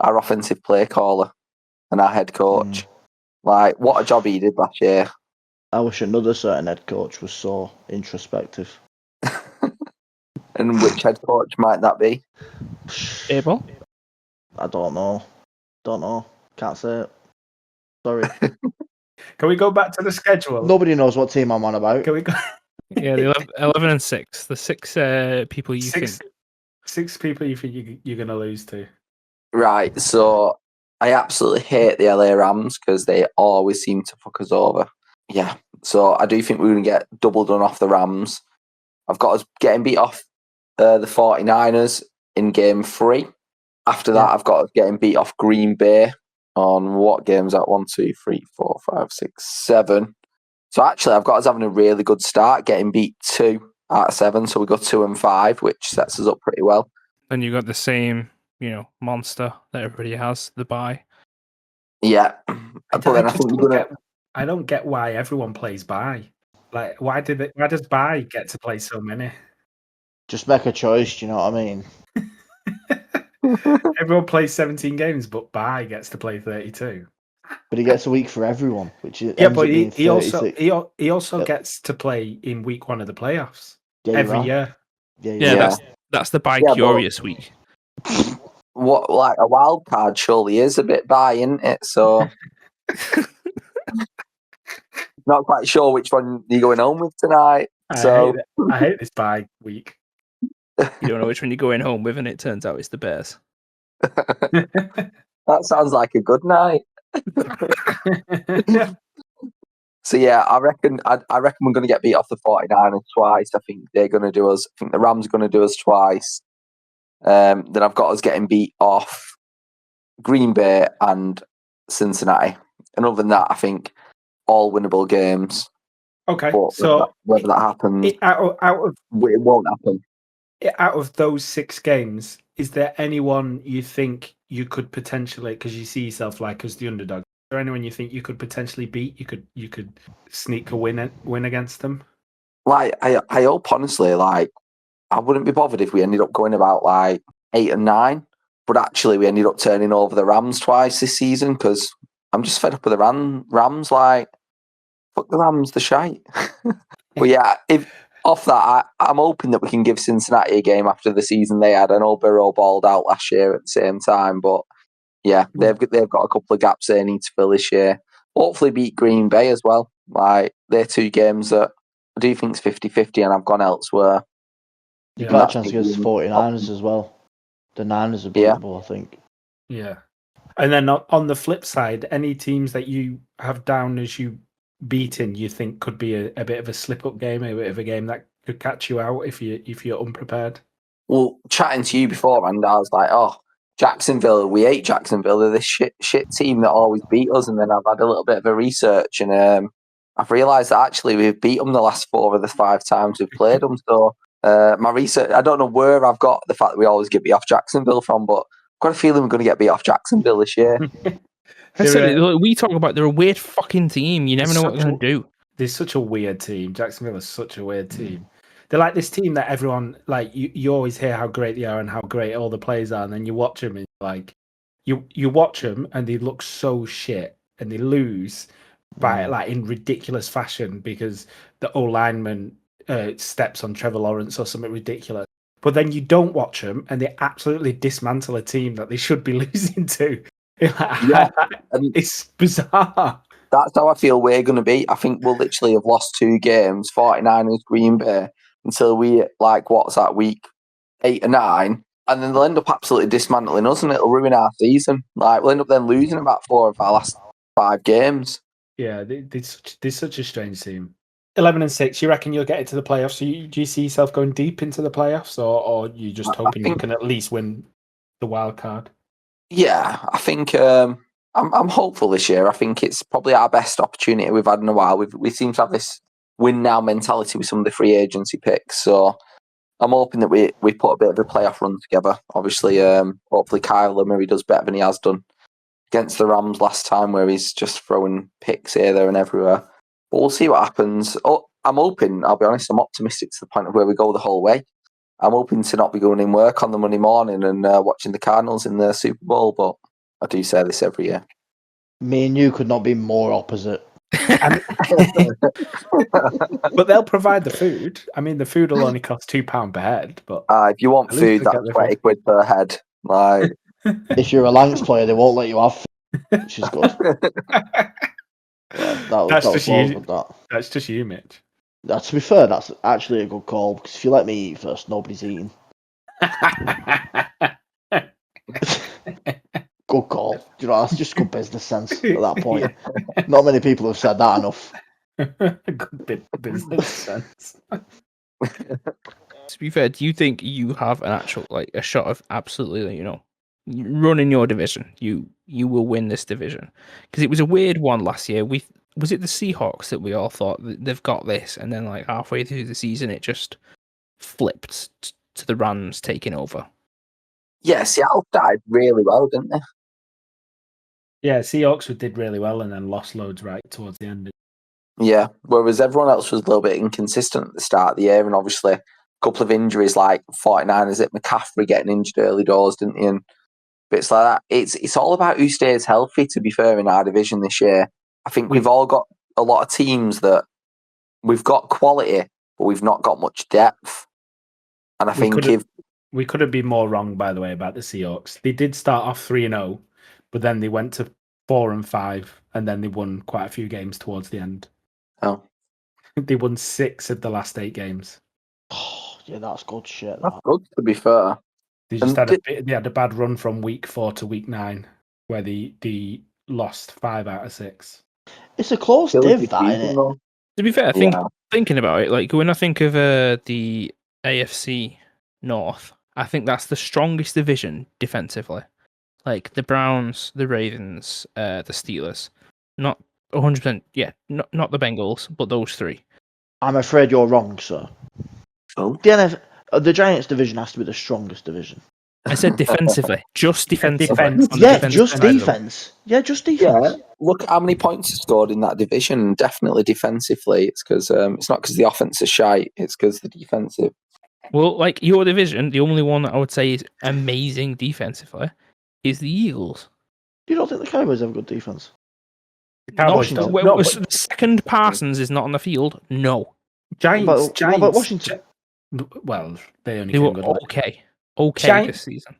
our offensive play caller and our head coach? Like, what a job he did last year. I wish another certain head coach was so introspective. And which head coach might that be? Abel? I don't know. Can't say it. Sorry. Can we go back to the schedule? Nobody knows what team I'm on about. Can we go? Yeah, the 11-6. The 6 people you think. 6 people you think you're going to lose to. Right, so I absolutely hate the LA Rams because they always seem to fuck us over. Yeah, so I do think we're going to get double done off the Rams. I've got us getting beat off the 49ers in game 3. After that, I've got us getting beat off Green Bay on what game's that? 1, 2, 3, 4, 5, 6, 7. So actually, I've got us having a really good start, getting beat 2 out of 7. So we got 2-5, which sets us up pretty well. And you got the same, monster that everybody has, the bye. Yeah, but then I think I don't get why everyone plays bye. Like, why does bye get to play so many? Just make a choice. Do you know what I mean? Everyone plays 17 games, but bye gets to play 32. But he gets a week for everyone, which is but he also gets to play in week 1 of the playoffs every year. Yeah. That's the bye curious week. What, like a wild card surely is a bit bye, isn't it? So not quite sure which one you're going home with tonight. I hate this bye week. You don't know which one you're going home with, and it turns out it's the Bears. That sounds like a good night. So yeah, I reckon we're going to get beat off the 49ers twice. I think they're going to do us. I think the Rams are going to do us twice. Then I've got us getting beat off Green Bay and Cincinnati. And other than that, I think all winnable games. Okay, but so whether that happens, it won't happen. Out of those 6 games, is there anyone you think you could potentially, because you see yourself like as the underdog, is there anyone you think you could potentially beat? You could sneak a win against them? Like I hope honestly, like I wouldn't be bothered if we ended up going about like 8 and 9, but actually we ended up turning over the Rams twice this season because I'm just fed up with the Rams. Like, fuck the Rams, the shite. But yeah, if off that, I'm hoping that we can give Cincinnati a game after the season they had. I know Burrow balled out last year at the same time, but yeah, they've got a couple of gaps they need to fill this year. Hopefully beat Green Bay as well. Like, they're 2 games that I do think is 50-50 and I've gone elsewhere. You've got a chance against the 49ers as well. The Niners are beatable, I think. Yeah. And then on the flip side, any teams that you have down as you beaten, you think could be a bit of a slip-up game, a bit of a game that could catch you out if you're unprepared? Well, chatting to you before, and I was like, Jacksonville, we hate Jacksonville. They're this shit team that always beat us. And then I've had a little bit of a research, and I've realised that actually we've beat them the last 4 of the 5 times we've played them. So my research, I don't know where I've got the fact that we always get beat off Jacksonville from, but I've got a feeling we're going to get beat off Jacksonville this year. We talk about they're a weird fucking team. You never know what they're going to do. They're such a weird team. Jacksonville is such a weird team. They're like this team that everyone, like, you always hear how great they are and how great all the players are, and then you watch them and like you watch them and they look so shit and they lose by like in ridiculous fashion because the O-lineman steps on Trevor Lawrence or something ridiculous. But then you don't watch them and they absolutely dismantle a team that they should be losing to. It's bizarre. That's how I feel we're going to be. I think we'll literally have lost 2 games, 49ers, Green Bay, until we, like, what's that, week 8 or 9, and then they'll end up absolutely dismantling us, and it'll ruin our season. Like we'll end up then losing about 4 of our last 5 games. Yeah, they're such a strange team. 11-6. You reckon you'll get into the playoffs? Do you see yourself going deep into the playoffs, or you just hoping you can at least win the wild card? Yeah, I think I'm hopeful this year. I think it's probably our best opportunity we've had in a while. We seem to have this win now mentality with some of the free agency picks. So I'm hoping that we put a bit of a playoff run together. Obviously, hopefully Kyler Murray does better than he has done against the Rams last time, where he's just throwing picks here, there, and everywhere. But we'll see what happens. Oh, I'm hoping, I'll be honest, I'm optimistic to the point of where we go the whole way. I'm hoping to not be going in work on the Monday morning and watching the Cardinals in the Super Bowl, but I do say this every year. Me and you could not be more opposite. But they'll provide the food. I mean, the food will only cost £2 per head. But if you want food, that's £20 per head. Like, if you're a Lancs player, they won't let you have food, which is good. That's just you, Mitch. To be fair, that's actually a good call, because if you let me eat first, nobody's eating. Good call. You know, that's just good business sense at that point. Not many people have said that enough. Good business sense. To be fair, do you think you have an actual a shot of absolutely, running your division? You will win this division, because it was a weird one last year. Was it the Seahawks that we all thought that they've got this, and then halfway through the season it just flipped to the Rams taking over? Yeah, Seattle started really well, didn't they? Yeah, Seahawks did really well and then lost loads right towards the end. Yeah, whereas everyone else was a little bit inconsistent at the start of the year, and obviously a couple of injuries like 49ers, McCaffrey getting injured early doors, didn't he? And bits like that. It's all about who stays healthy, to be fair, in our division this year. I think we've all got a lot of teams that we've got quality, but we've not got much depth. And I think we couldn't be more wrong, by the way, about the Seahawks. They did start off 3-0, but then they went to 4-5, and then they won quite a few games towards the end. Oh, they won 6 of the last 8 games. Oh, yeah, that's good shit. That's good, to be fair. They just had a bad run from week 4 to week 9, where they lost 5 out of 6. It's a close div, that, isn't it? To be fair, thinking about it, when I think of the AFC North, I think that's the strongest division defensively. Like the Browns, the Ravens, the Steelers. Not 100%, not the Bengals, but those 3. I'm afraid you're wrong, sir. Oh? The Giants division has to be the strongest division. I said defensively. Just defensively. Just defense. Yeah, just defense. Yeah, look at how many points is scored in that division. Definitely defensively. It's because it's not because the offense is shite. It's because the defensive. Well, your division, the only one that I would say is amazing defensively is the Eagles. You don't think the Cowboys have a good defense? The Cowboys don't. The second Parsons is not on the field. No. Giants. What about Washington? Well, they were okay this season.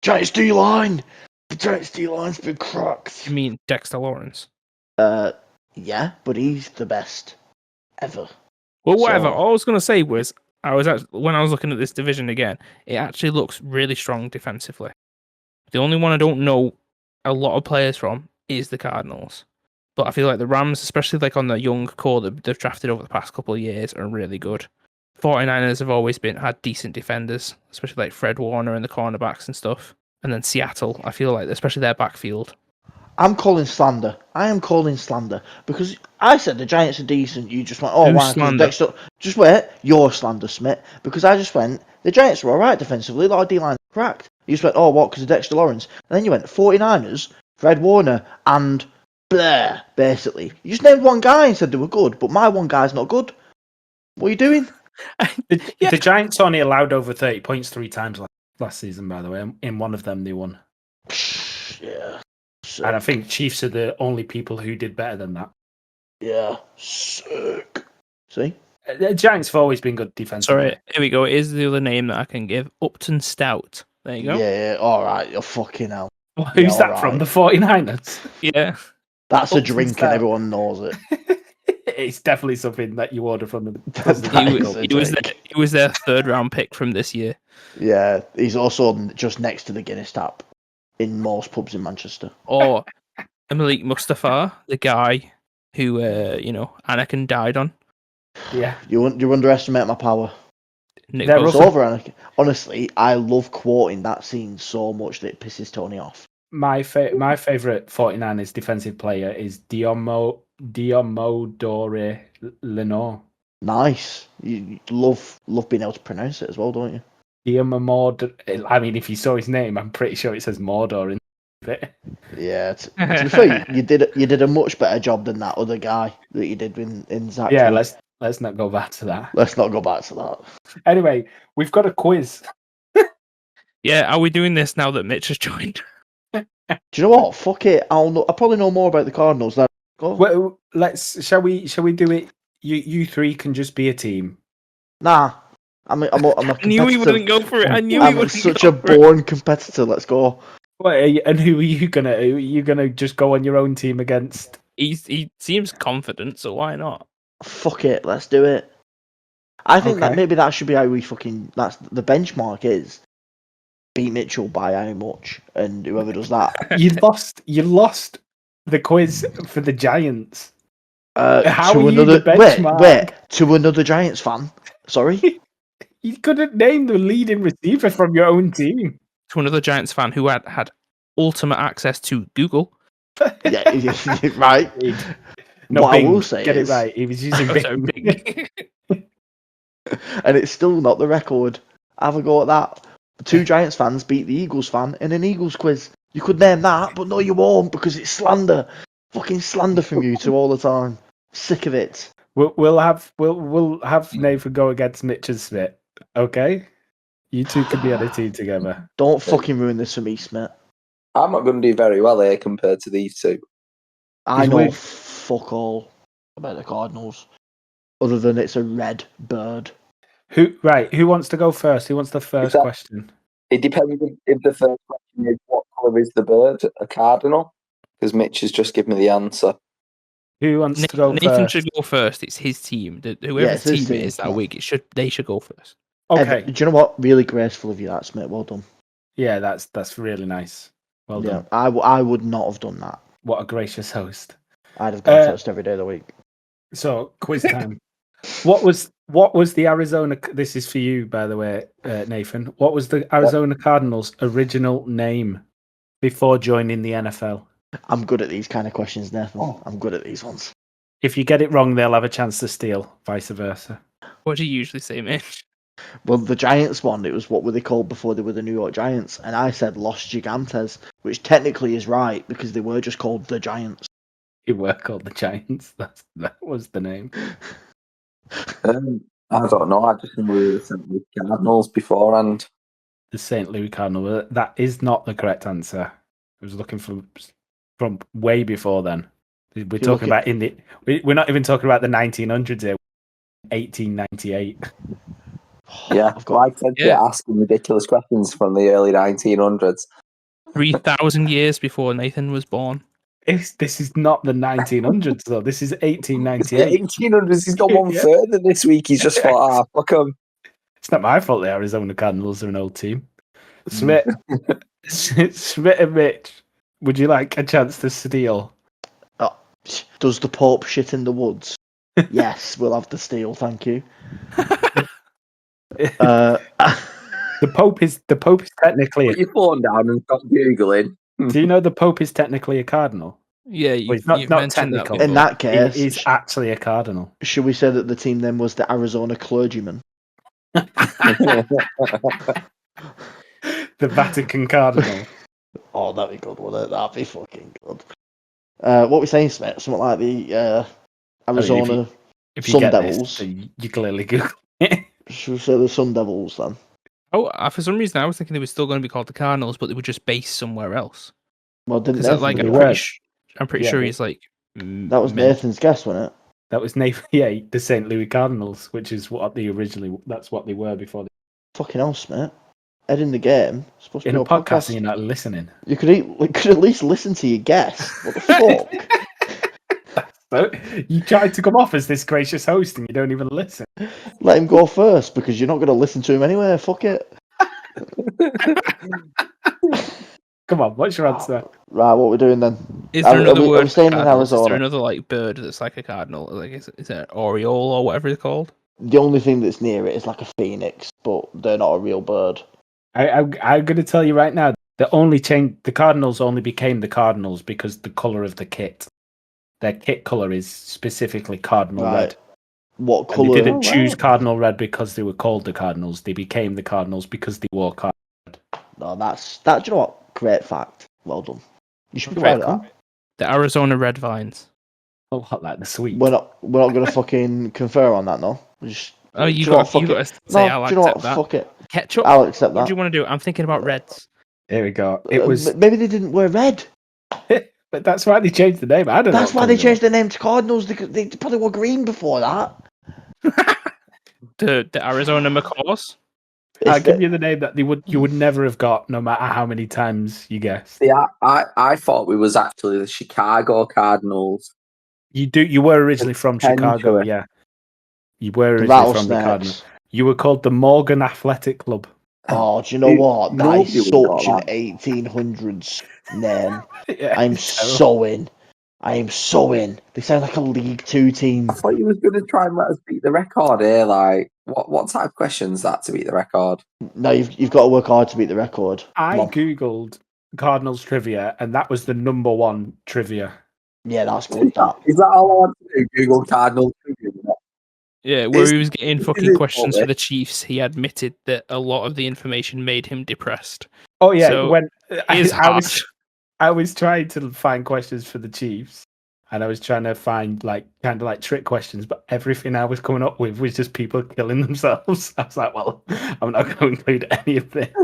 Giants D-line. The Giants D-line's been cracked. You mean Dexter Lawrence? Yeah, but he's the best ever. Well, whatever. All I was going to say was, when I was looking at this division again, it actually looks really strong defensively. The only one I don't know a lot of players from is the Cardinals. But I feel like the Rams, especially on the young core that they've drafted over the past couple of years, are really good. 49ers have always had decent defenders, especially Fred Warner and the cornerbacks and stuff. And then Seattle, I feel like, especially their backfield. I'm calling slander. I am calling slander. Because I said the Giants are decent. You just went, oh, why? Just wait. You're slander, Smith. Because I just went, the Giants were alright defensively. A lot of D-line cracked. You just went, oh, what? Because of Dexter Lawrence. And then you went, 49ers, Fred Warner, and Blair, basically. You just named one guy and said they were good. But my one guy's not good. What are you doing? The Giants only allowed over 30 points 3 times last season, by the way. In one of them, they won. Yeah. Sick. And I think Chiefs are the only people who did better than that. Yeah. Sick. See? The Giants have always been good defensively. Sorry, here we go. It is the other name that I can give. Upton Stout. There you go. Yeah, alright. You're fucking hell. Well, who's that from? The 49ers? Yeah. That's a drink and everyone knows it. It's definitely something that you order from them. He was their 3rd round pick from this year. Yeah, he's also just next to the Guinness tap in most pubs in Manchester. Or Malik Mustafa, the guy who Anakin died on. Yeah. You underestimate my power. Nick They're Bosa. It's also- over, Anakin. Honestly, I love quoting that scene so much that it pisses Tony off. My favorite 49ers defensive player is Diomodore Lenore. Nice. You love being able to pronounce it as well, don't you? Diomodore. I mean, if you saw his name, I'm pretty sure it says Mordor in it. Yeah. To be fair, you did a much better job than that other guy that you did in Zach. Yeah, let's not go back to that. Let's not go back to that. Anyway, we've got a quiz. Yeah, are we doing this now that Mitch has joined? Do you know what? Fuck it. I'll probably know more about the Cardinals now. Go. Well, shall we do it? You three can just be a team. Nah. I'm a I knew he competitive- wouldn't go for it. I knew he I'm wouldn't such go a for it. born competitor. Let's go. And who are you gonna? Are you gonna just go on your own team against? He seems confident, so why not? Fuck it. Let's do it. I think that Okay. maybe that should be how we that's the benchmark is beat Mitchell by how much, and whoever does that. You lost the quiz for the Giants. How to are you another the benchmark? wait to another Giants fan. Sorry. You couldn't name the leading receiver from your own team. To another Giants fan who had ultimate access to Google. Yeah, right. No, what Bing, I will say get is, it right. He was using Oh, Bing. sorry, Bing. and it's still not the record. Have a go at that. Two Giants fans beat the Eagles fan in an Eagles quiz. You could name that, but no, you won't because it's slander. Fucking slander from you two all the time. Sick of it. We'll have Nathan go against Mitch and Smith. Okay, you two can be on a team together. Don't fucking ruin this for me, Smith. I'm not going to do very well here compared to these two. I He's know weird. fuck all about the Cardinals, other than it's a red bird. Who wants to go first? Who wants the first that- question? It depends if the first question is what colour is the bird, a cardinal? Because Mitch has just given me the answer. Who wants to go Nathan first? should go first. It's his team. Yeah, Whoever's it's his team it team, is that yeah. week, they should go first. Okay, Evan, do you know what? Really graceful of you, that Smith. Well done. yeah, that's really nice. Well Yeah, done. I would not have done that. What a gracious host. I'd have gone first every day of the week. So quiz time. What was the Arizona? This is for you, by the way, Nathan. What was the Arizona Cardinals' original name before joining the NFL? I'm good at these kind of questions, Nathan. Oh. I'm good at these ones. If you get it wrong, they'll have a chance to steal. Vice versa. What do you usually say, Mitch? Well, the Giants one, it was what were they called before they were the New York Giants, and I said Los Gigantes, which technically is right because they were just called the Giants. Who were called the Giants. That was the name. I don't know. I just knew we were sent with Cardinals beforehand. The St. Louis Cardinals. That is not the correct answer. I was looking from way before then. We're talking about we're not even talking about the 1900s here. 1898. Yeah, I've got like I said, you're asking ridiculous questions from the early 1900s. 3,000 years before Nathan was born. This is not the 1900s though. This is 1898. 1800s, he's gone one Yeah. further this week. He's just thought, fuck him. It's not my fault the Arizona Cardinals are an old team. Smith and Mitch, would you like a chance to steal? Does the Pope shit in the woods? Yes, we'll have the steal, thank you. The Pope is technically. Put your phone down and stop Googling. Do you know the Pope is technically a cardinal? Yeah, Well, he's not you've mentioned that technical. before. In that He case, is actually a cardinal. should we say that the team then was the Arizona clergyman? The Vatican Cardinal. Oh, that'd be good, wouldn't it? That'd be fucking good. What were we saying, Smith? Something like the Arizona If you Sun get Devils. this, then you clearly Google it. Should we say the Sun Devils then? Oh, for some reason I was thinking they were still going to be called the Cardinals, but they were just based somewhere else. Well, didn't Because Nathan like do they I'm that? were. pretty Yeah, sure they- he's like That was mint. Nathan's guess, wasn't it? That was Nathan. Yeah, the St. Louis Cardinals, which is what they originally. That's what they were before. Fucking hell, Smith. Head in the game. Supposed to In be a your podcast, and you're not listening. You could at least listen to your guess. What the fuck? So you tried to come off as this gracious host, and you don't even listen. Let him go first because you're not going to listen to him anyway. Fuck it. Come on, what's your answer? Right, what we're doing then? Is there another Are word we for staying in cardinals? Is there Arizona? another like bird that's like a cardinal? Like is it an oriole or whatever it's called? The only thing that's near it is like a phoenix, but they're not a real bird. I'm going to tell you right now. The Cardinals only became the Cardinals because the color of the kit. Their kit color is specifically cardinal red. What And colour? they didn't choose cardinal red because they were called the Cardinals. They became the Cardinals because they wore cardinal red. No, that. Do you know what? Great fact. Well done. You should write it down. The Arizona Red Vines. Oh, like the sweet. We're not going to fucking confer on that, no. You got to say I'll accept that. Fuck it. Ketchup. I'll accept that. What do you want to do? I'm thinking about reds. There we go. It was maybe they didn't wear red. But that's why they changed the name. I don't know. That's why they changed their name to Cardinals. They probably wore green before that. the Arizona Macaws. I'll give you the name that you would never have got, no matter how many times you guessed. Yeah, I thought we was actually the Chicago Cardinals. You were originally from Chicago, yeah. You were originally from the Cardinals. You were called the Morgan Athletic Club. Oh, do you know what? That is such an 1800s name. Yeah, I'm so in. They sound like a League Two team. I thought you was going to try and let us beat the record here. Like, what type of questions that to beat the record? No, you've got to work hard to beat the record. I googled Cardinals trivia, and that was the number one trivia. Yeah, that's good. Is that all I want to do? Google Cardinals trivia. Yeah, where he was getting fucking questions for the Chiefs, he admitted that a lot of the information made him depressed. Oh yeah, so when I was trying to find questions for the Chiefs, and I was trying to find kind of trick questions, but everything I was coming up with was just people killing themselves. I was like, well, I'm not going to include any of this.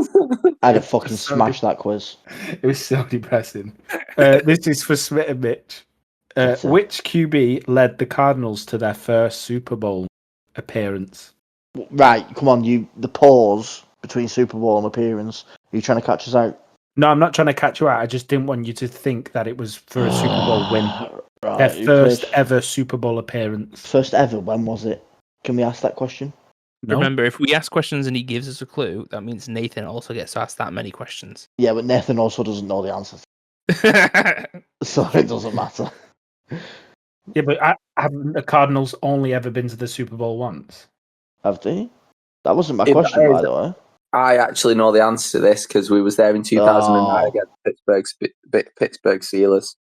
I'd have fucking smashed that quiz. It was so depressing. This is for Smith and Mitch. Which QB led the Cardinals to their first Super Bowl appearance? Right, come on, the pause between Super Bowl and appearance. Are you trying to catch us out? No, I'm not trying to catch you out. I just didn't want you to think that it was for a Super Bowl win. Right, their first ever Super Bowl appearance. First ever? When was it? Can we ask that question? No. Remember, if we ask questions and he gives us a clue, that means Nathan also gets to ask that many questions. Yeah, but Nathan also doesn't know the answers. So it doesn't matter. Yeah, but haven't the Cardinals only ever been to the Super Bowl once? Have they? That wasn't my question, by the way. I actually know the answer to this because we was there in 2009 against Pittsburgh Steelers.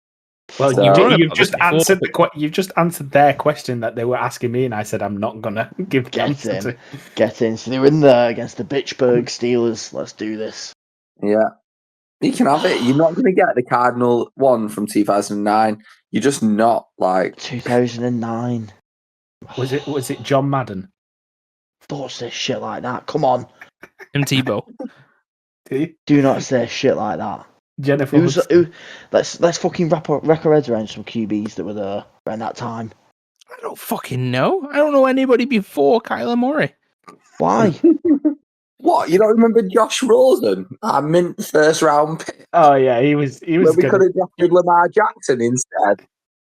Well, you've just answered you've just answered their question that they were asking me, and I said I'm not gonna give the answer to. Get in. So they were in there against the Pittsburgh Steelers. Let's do this. Yeah, you can have it. You're not going to get the Cardinal one from 2009. You're just not 2009. Was it John Madden? Don't say shit like that. Come on. Tim Tebow. Do not say shit like that. Jennifer. Let's fucking wrap our heads around some QBs that were there around that time. I don't fucking know. I don't know anybody before Kyler Murray. Why? What? You don't remember Josh Rosen? Our mint first round pick. Oh yeah, he was. Where we could have drafted Lamar Jackson instead.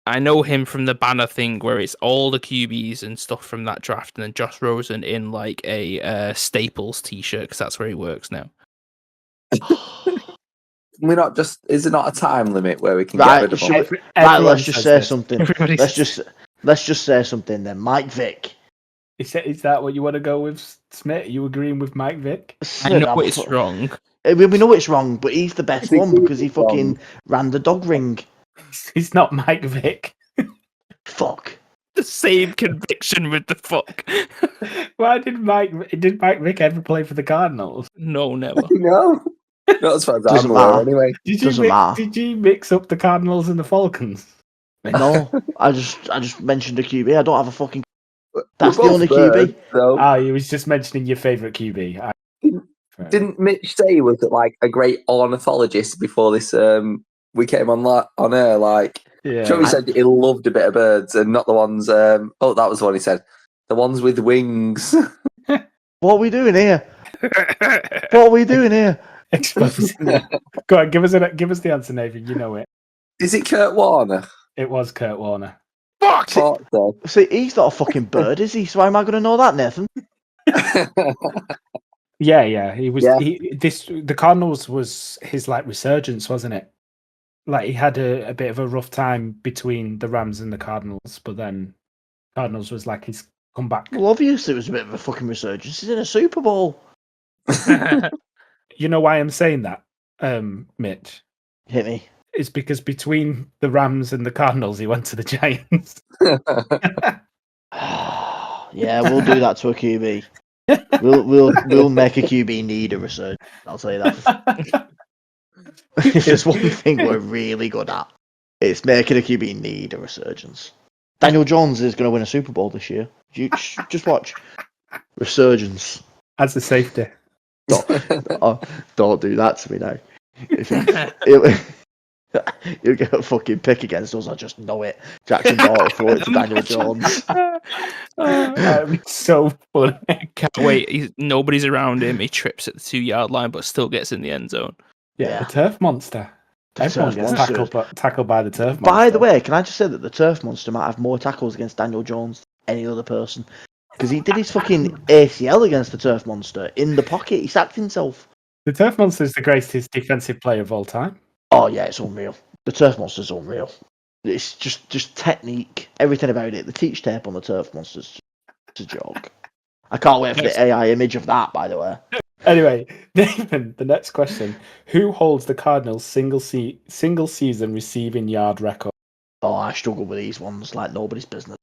I know him from the banner thing where it's all the QBs and stuff from that draft, and then Josh Rosen in a Staples t-shirt because that's where he works now. We're not just. Is there not a time limit where we can get rid of them? Right, let's just say something. Let's just say something then. Mike Vick. Is that what you want to go with, Smith? Are you agreeing with Mike Vick? I know it's wrong. We know it's wrong, but he's the best one because he fucking ran the dog ring. He's not Mike Vick. Fuck. The same conviction with the fuck. Why did Mike Vick ever play for the Cardinals? No, never. No. Not as far as I'm aware, anyway. Did you mix up the Cardinals and the Falcons? No, I just mentioned a QB. I don't have a fucking. That's the only QB. So. He was just mentioning your favourite QB. Didn't Mitch say he was a great ornithologist before this? We came on air. Joey said he loved a bit of birds and not the ones. That was what he said. The ones with wings. What are we doing here? Go on, give us the answer, Nathan. You know it. Is it Kurt Warner? It was Kurt Warner. Fuck! See, he's not a fucking bird, is he? So how am I going to know that, Nathan? Yeah. He was. Yeah. The Cardinals was his like resurgence, wasn't it? Like he had a bit of a rough time between the Rams and the Cardinals, but then Cardinals was like his comeback. Well, obviously it was a bit of a fucking resurgence. He's in a Super Bowl. You know why I'm saying that, Mitch? Hit me. It's because between the Rams and the Cardinals, he went to the Giants. Yeah, we'll do that to a QB. We'll make a QB need a resurgence. I'll tell you that. If there's one thing we're really good at, it's making a QB need a resurgence. Daniel Jones is going to win a Super Bowl this year. Just watch. Resurgence. As a safety. Don't do that to me now. He'll get a fucking pick against us. I just know it. Jackson Dart will throw it to Daniel Jones. That'd be so funny. Can't wait. Nobody's around him. He trips at the 2-yard line, but still gets in the end zone. Yeah. The turf monster. Everyone gets tackled by the turf monster. By the way, can I just say that the turf monster might have more tackles against Daniel Jones than any other person? Because he did his fucking ACL against the turf monster in the pocket. He sacked himself. The turf monster is the greatest defensive player of all time. Oh yeah, it's unreal. The turf monster's unreal. It's just technique, everything about it. The teach tape on the turf monster's just a joke. I can't wait for the AI image of that, by the way. Anyway, Nathan, the next question. Who holds the Cardinals' single season receiving yard record? Oh, I struggle with these ones like nobody's business.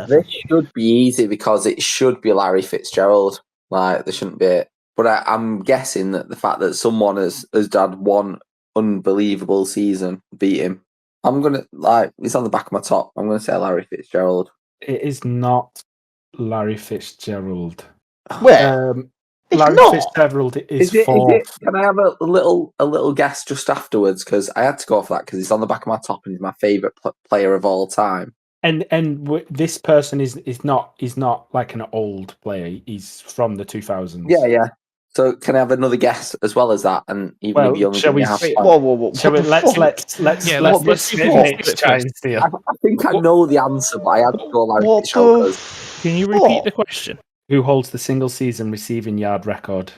This should be easy because it should be Larry Fitzgerald. Like, there shouldn't be it. But I'm guessing that the fact that someone has had one unbelievable season beat him. I'm going to, it's on the back of my top. I'm going to say Larry Fitzgerald. It is not Larry Fitzgerald. Where? Larry Fitzgerald is fourth. Can I have a little guess just afterwards? Because I had to go for that because it's on the back of my top and he's my favourite player of all time. And this person is not like an old player. He's from the 2000s. Yeah. So can I have another guess as well as that? And even if you only give me half whoa. Let's try and steal. I think I know the answer, but I had to go Larry Fitzgerald. Can you repeat the question? Who holds the single season receiving yard record?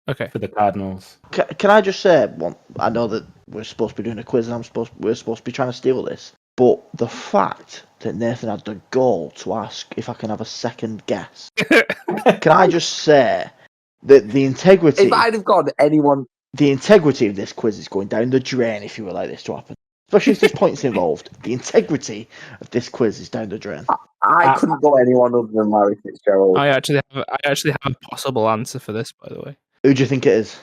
Okay, for the Cardinals. Can I just say one? I know that we're supposed to be doing a quiz, and we're supposed to be trying to steal this. But the fact that Nathan had the gall to ask if I can have a second guess, can I just say that the integrity? If I'd have gone anyone, the integrity of this quiz is going down the drain if you were like this to happen. Especially if there's points involved. The integrity of this quiz is down the drain. I couldn't go anyone other than Larry Fitzgerald. I actually have a possible answer for this, by the way. Who do you think it is?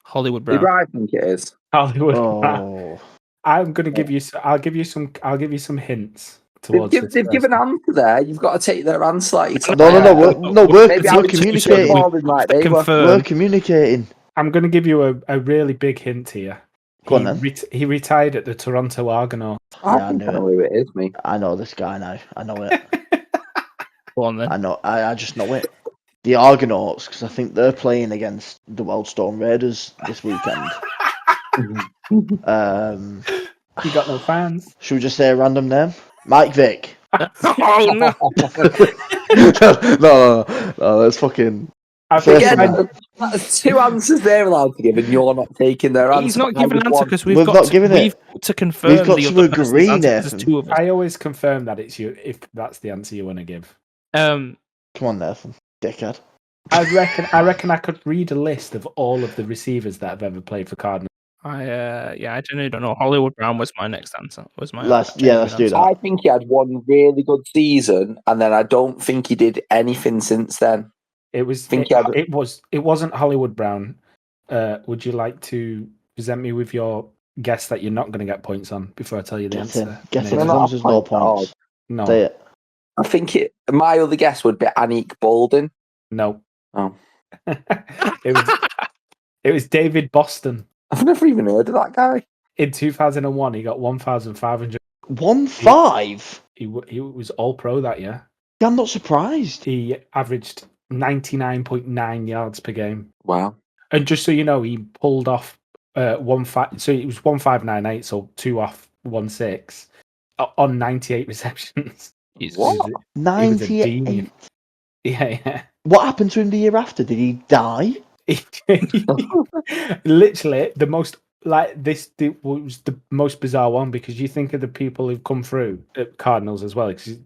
Hollywood Brown. Who do I think it is? Hollywood Brown. I'm going to give you. I'll give you some hints. They've given an answer there. You've got to take their answer. We're communicating. We're communicating. I'm going to give you a really big hint here. Go on, then. He retired at the Toronto Argonauts. I know who it is, me. I know this guy now. I know it. Go on, then. I know. I just know it. The Argonauts, because I think they're playing against the Wildstorm Raiders this weekend. You got no fans. Should we just say a random name? Mike Vick. Oh no! No, that's fucking. There's two answers they're allowed to give, and you're not taking their answer. He's not giving an answer because we've got to confirm. We've got to agree, Nathan. I always confirm that it's you if that's the answer you want to give. Come on, Nathan, dickhead. I reckon I could read a list of all of the receivers that have ever played for Cardinals. I genuinely don't know. Hollywood Brown was my next answer. Let's do that. I think he had one really good season, and then I don't think he did anything since then. It wasn't Hollywood Brown. Would you like to present me with your guess that you're not going to get points on before I tell you the answer? Guess it as long as there's no points. No. Say it. I think my other guess would be Anik Bolden. No. Oh. It was David Boston. I've never even heard of that guy. In 2001, he got 1,500. 1.5? He was all pro that year. Yeah, I'm not surprised. He averaged 99.9 yards per game. Wow. And just so you know, he pulled off 1.5. So it was 1.598, so 2 off 1.6 on 98 receptions. What? 98? Yeah. What happened to him the year after? Did he die? Literally, the most was the most bizarre one because you think of the people who've come through at Cardinals as well. Because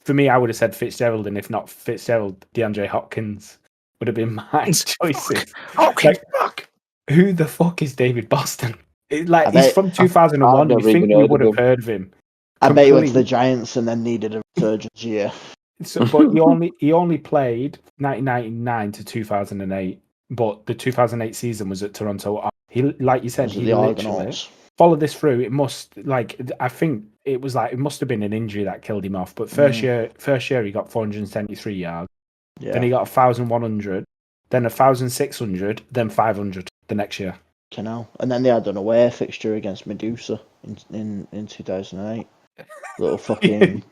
for me, I would have said Fitzgerald, and if not Fitzgerald, DeAndre Hopkins would have been my choices. Hopkins, fuck. Who the fuck is David Boston? He's from 2001, I've and you never think even we heard would of have heard of him. I bet he went to the Giants and then needed a resurgence year. But he only played 1999 to 2008. But the 2008 season was at Toronto. He, like you said, he literally followed this through. It must I think it was it must have been an injury that killed him off. But first year he got 473 yards. Yeah. Then he got 1,100. Then 1,600. Then 500 the next year. And then they had an away fixture against Medusa in 2008. Little fucking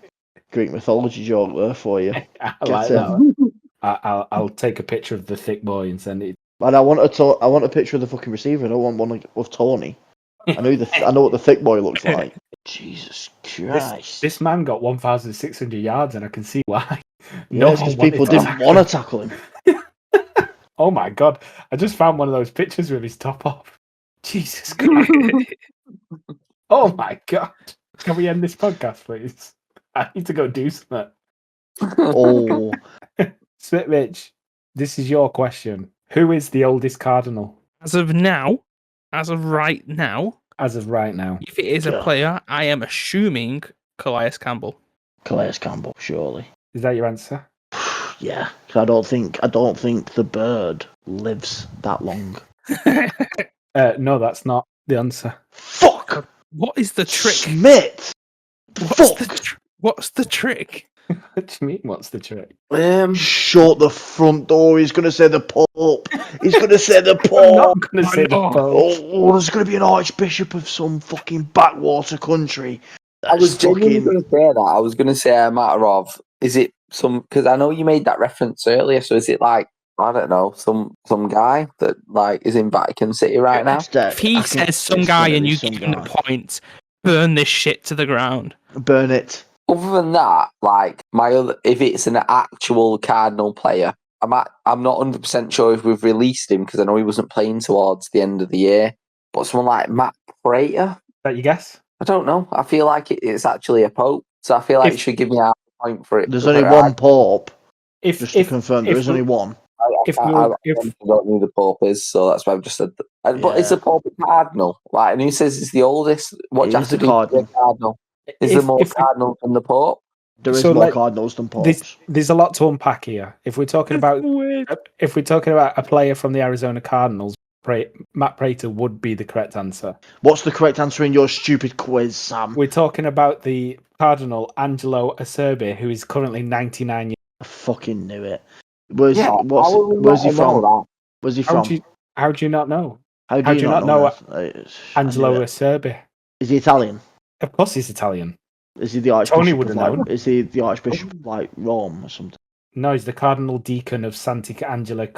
Greek mythology joke there for you. I like that. I'll take a picture of the thick boy and send it. And I want a picture of the fucking receiver. I don't want one of Tony. I know what the thick boy looks like. Jesus Christ! This man got 1,600 yards, and I can see why. No, because people didn't want to tackle him. Oh my god! I just found one of those pictures with his top off. Jesus Christ! Oh my god! Can we end this podcast, please? I need to go do something. Oh. Spit Rich, this is your question. Who is the oldest Cardinal? As of right now. If it is a player, I am assuming Calais Campbell. Calais Campbell, surely. Is that your answer? Yeah, because I don't think the bird lives that long. No, that's not the answer. Fuck! What is the trick? Smith! What's the trick? What do you mean, what's the trick? Shut the front door. He's going to say the Pope. He's going to say the Pope. I'm not going to say the Pope. Oh, there's going to be an archbishop of some fucking backwater country. I was genuinely going to say that. I was going to say a matter of, is it some, because I know you made that reference earlier, so is it I don't know, some guy that is in Vatican City right now? If he says some guy and you give him the point, burn this shit to the ground. Burn it. Other than that, if it's an actual Cardinal player, I'm not 100% sure if we've released him because I know he wasn't playing towards the end of the year. But someone like Matt Prater, that you guess? I don't know. I feel like it's actually a Pope, so I feel like you should give me a point for it. There's only one Pope. Just to confirm, there is only one. I don't know who the Pope is, so that's why I've just said that. But it's a Pope Cardinal, and who says it's the oldest? What do you have to do to be a Cardinal? Is there more Cardinals than the Pope? There is more Cardinals than Popes. There's a lot to unpack here. If we're talking about a player from the Arizona Cardinals, Matt Prater would be the correct answer. What's the correct answer in your stupid quiz, Sam? We're talking about the Cardinal Angelo Acerbi, who is currently 99 years. I fucking knew it. Where's he from? Where's he from? How do you not know? How do you not know Angelo Acerbi? Is he Italian? Of course he's Italian. Is he the Archbishop? Tony would have known. Is he the Archbishop of Rome or something? No, he's the Cardinal Deacon of Sant'Angelo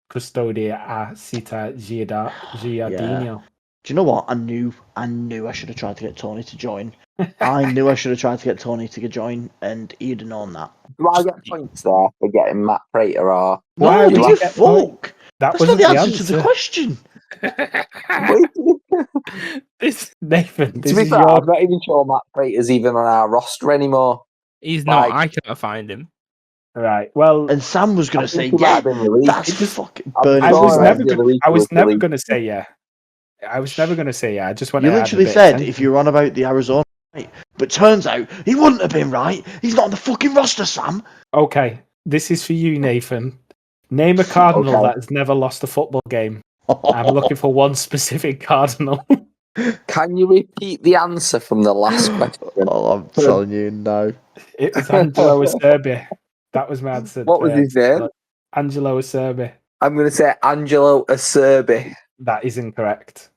Custodia a Città Giardino. Do you know what? I knew I should have tried to get Tony to join. I knew I should have tried to get Tony to join, and he'd have known that. Do I get points there for getting Matt Prater? Or no, you fuck. That's not the answer to the question. Nathan, to be fair, I'm not even sure Matt Prater's even on our roster anymore. He's not. I can't find him. Right. Well, and Sam was going to say, "Yeah, that's fucking burning." I was never going to say yeah. I was never going to say yeah. I just want. You literally said if you're on about the Arizona, right? But turns out he wouldn't have been right. He's not on the fucking roster, Sam. Okay, this is for you, Nathan. Name a Cardinal that has never lost a football game. I'm looking for one specific Cardinal. Can you repeat the answer from the last question? Oh, I'm telling you, no. It was Angelo Acerbi. That was my answer. What was his name? Angelo Acerbi. I'm going to say Angelo Acerbi. That is incorrect.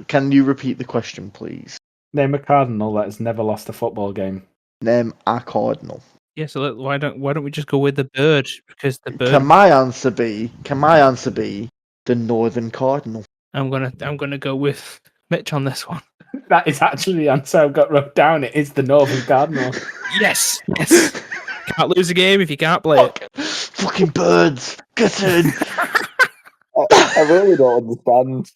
Can you repeat the question, please? Name a Cardinal that has never lost a football game. Name a Cardinal. Yeah, so why don't we just go with the bird? Because the bird. Can my answer be the Northern Cardinal? I'm gonna go with Mitch on this one. That is actually the answer I've got wrote down. It is the Northern Cardinal. Yes. Can't lose a game if you can't play it. Fucking birds. Get in. I really don't understand.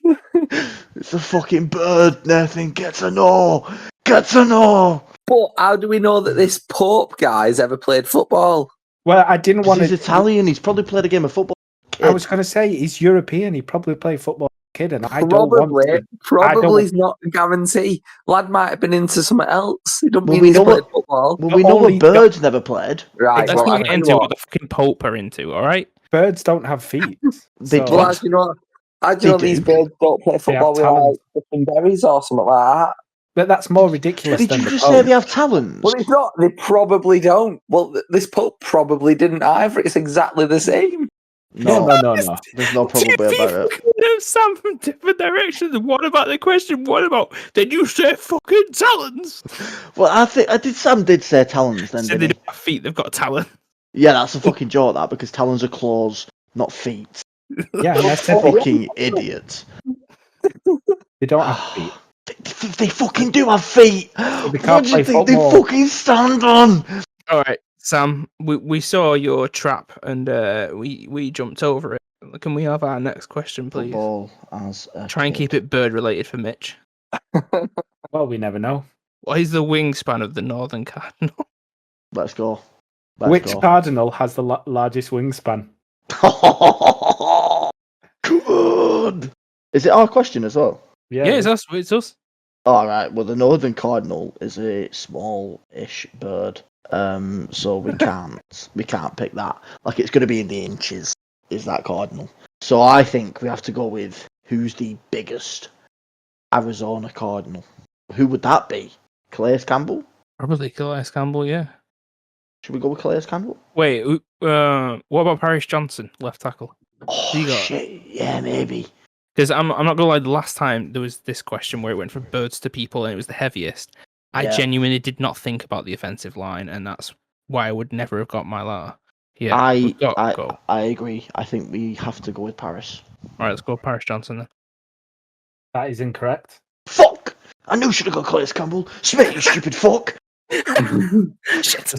It's a fucking bird, Nathan. Get to know. Get to know. But how do we know that this Pope guy's ever played football? Well, I didn't want He's to. Italian. He's probably played a game of football. I was going to say he's European. He probably played football as a kid, and I don't Probably, want to. probably's not a guarantee. Lad might have been into something else. It don't Well, mean we he's know played what- football. Well, we know Only what birds never played. Right, Let's well, not I'll get tell you into what. what the fucking Pope are into, all right? Birds don't have feet. They so- don't. Well, as you know, They these do. birds don't play football with talent. like fucking berries or something like that. But that's more ridiculous Did than you the just Pope. say they have talons? Well, it's not. They probably don't. Well, this Pope probably didn't either. It's exactly the same. No. No. There's no Two probably about it. people could have Sam from different directions. What about the question? What about, did you say fucking talons? Well, Sam did say talons then, Said they didn't don't have feet, they've got talent. he? Yeah, that's a fucking joke, that, because talons are claws, not feet. Yeah, and I said Fucking idiot. they don't have feet. They fucking do have feet. they What can't do you play think they football. fucking stand on? All right, Sam, we saw your trap and we jumped over it. Can we have our next question, please? Football as a Try and keep it bird related for Mitch. Well, we never know. What is the wingspan of the Northern Cardinal? Let's go. Which Let's go. cardinal has the largest wingspan? Good. Is it our question as well? Yeah, it's us. It's us. All right. Well, the northern cardinal is a small-ish bird, so we can't pick that. Like, it's going to be in the inches. Is that cardinal? So I think we have to go with who's the biggest Arizona Cardinal. Who would that be? Calais Campbell? Probably Calais Campbell, yeah. Should we go with Calais Campbell? Wait, what about Paris Johnson, left tackle? Oh You got it. shit! Yeah, maybe. Because I'm not gonna lie, the last time there was this question where it went from birds to people and it was the heaviest, I Yeah. genuinely did not think about the offensive line, and that's why I would never have got my letter. Yeah, I we've got to go. I agree. I think we have to go with Paris. All right, let's go Paris Johnson then. That is incorrect. Fuck! I knew should have got Calais Campbell. Smith, you stupid fuck. Shit.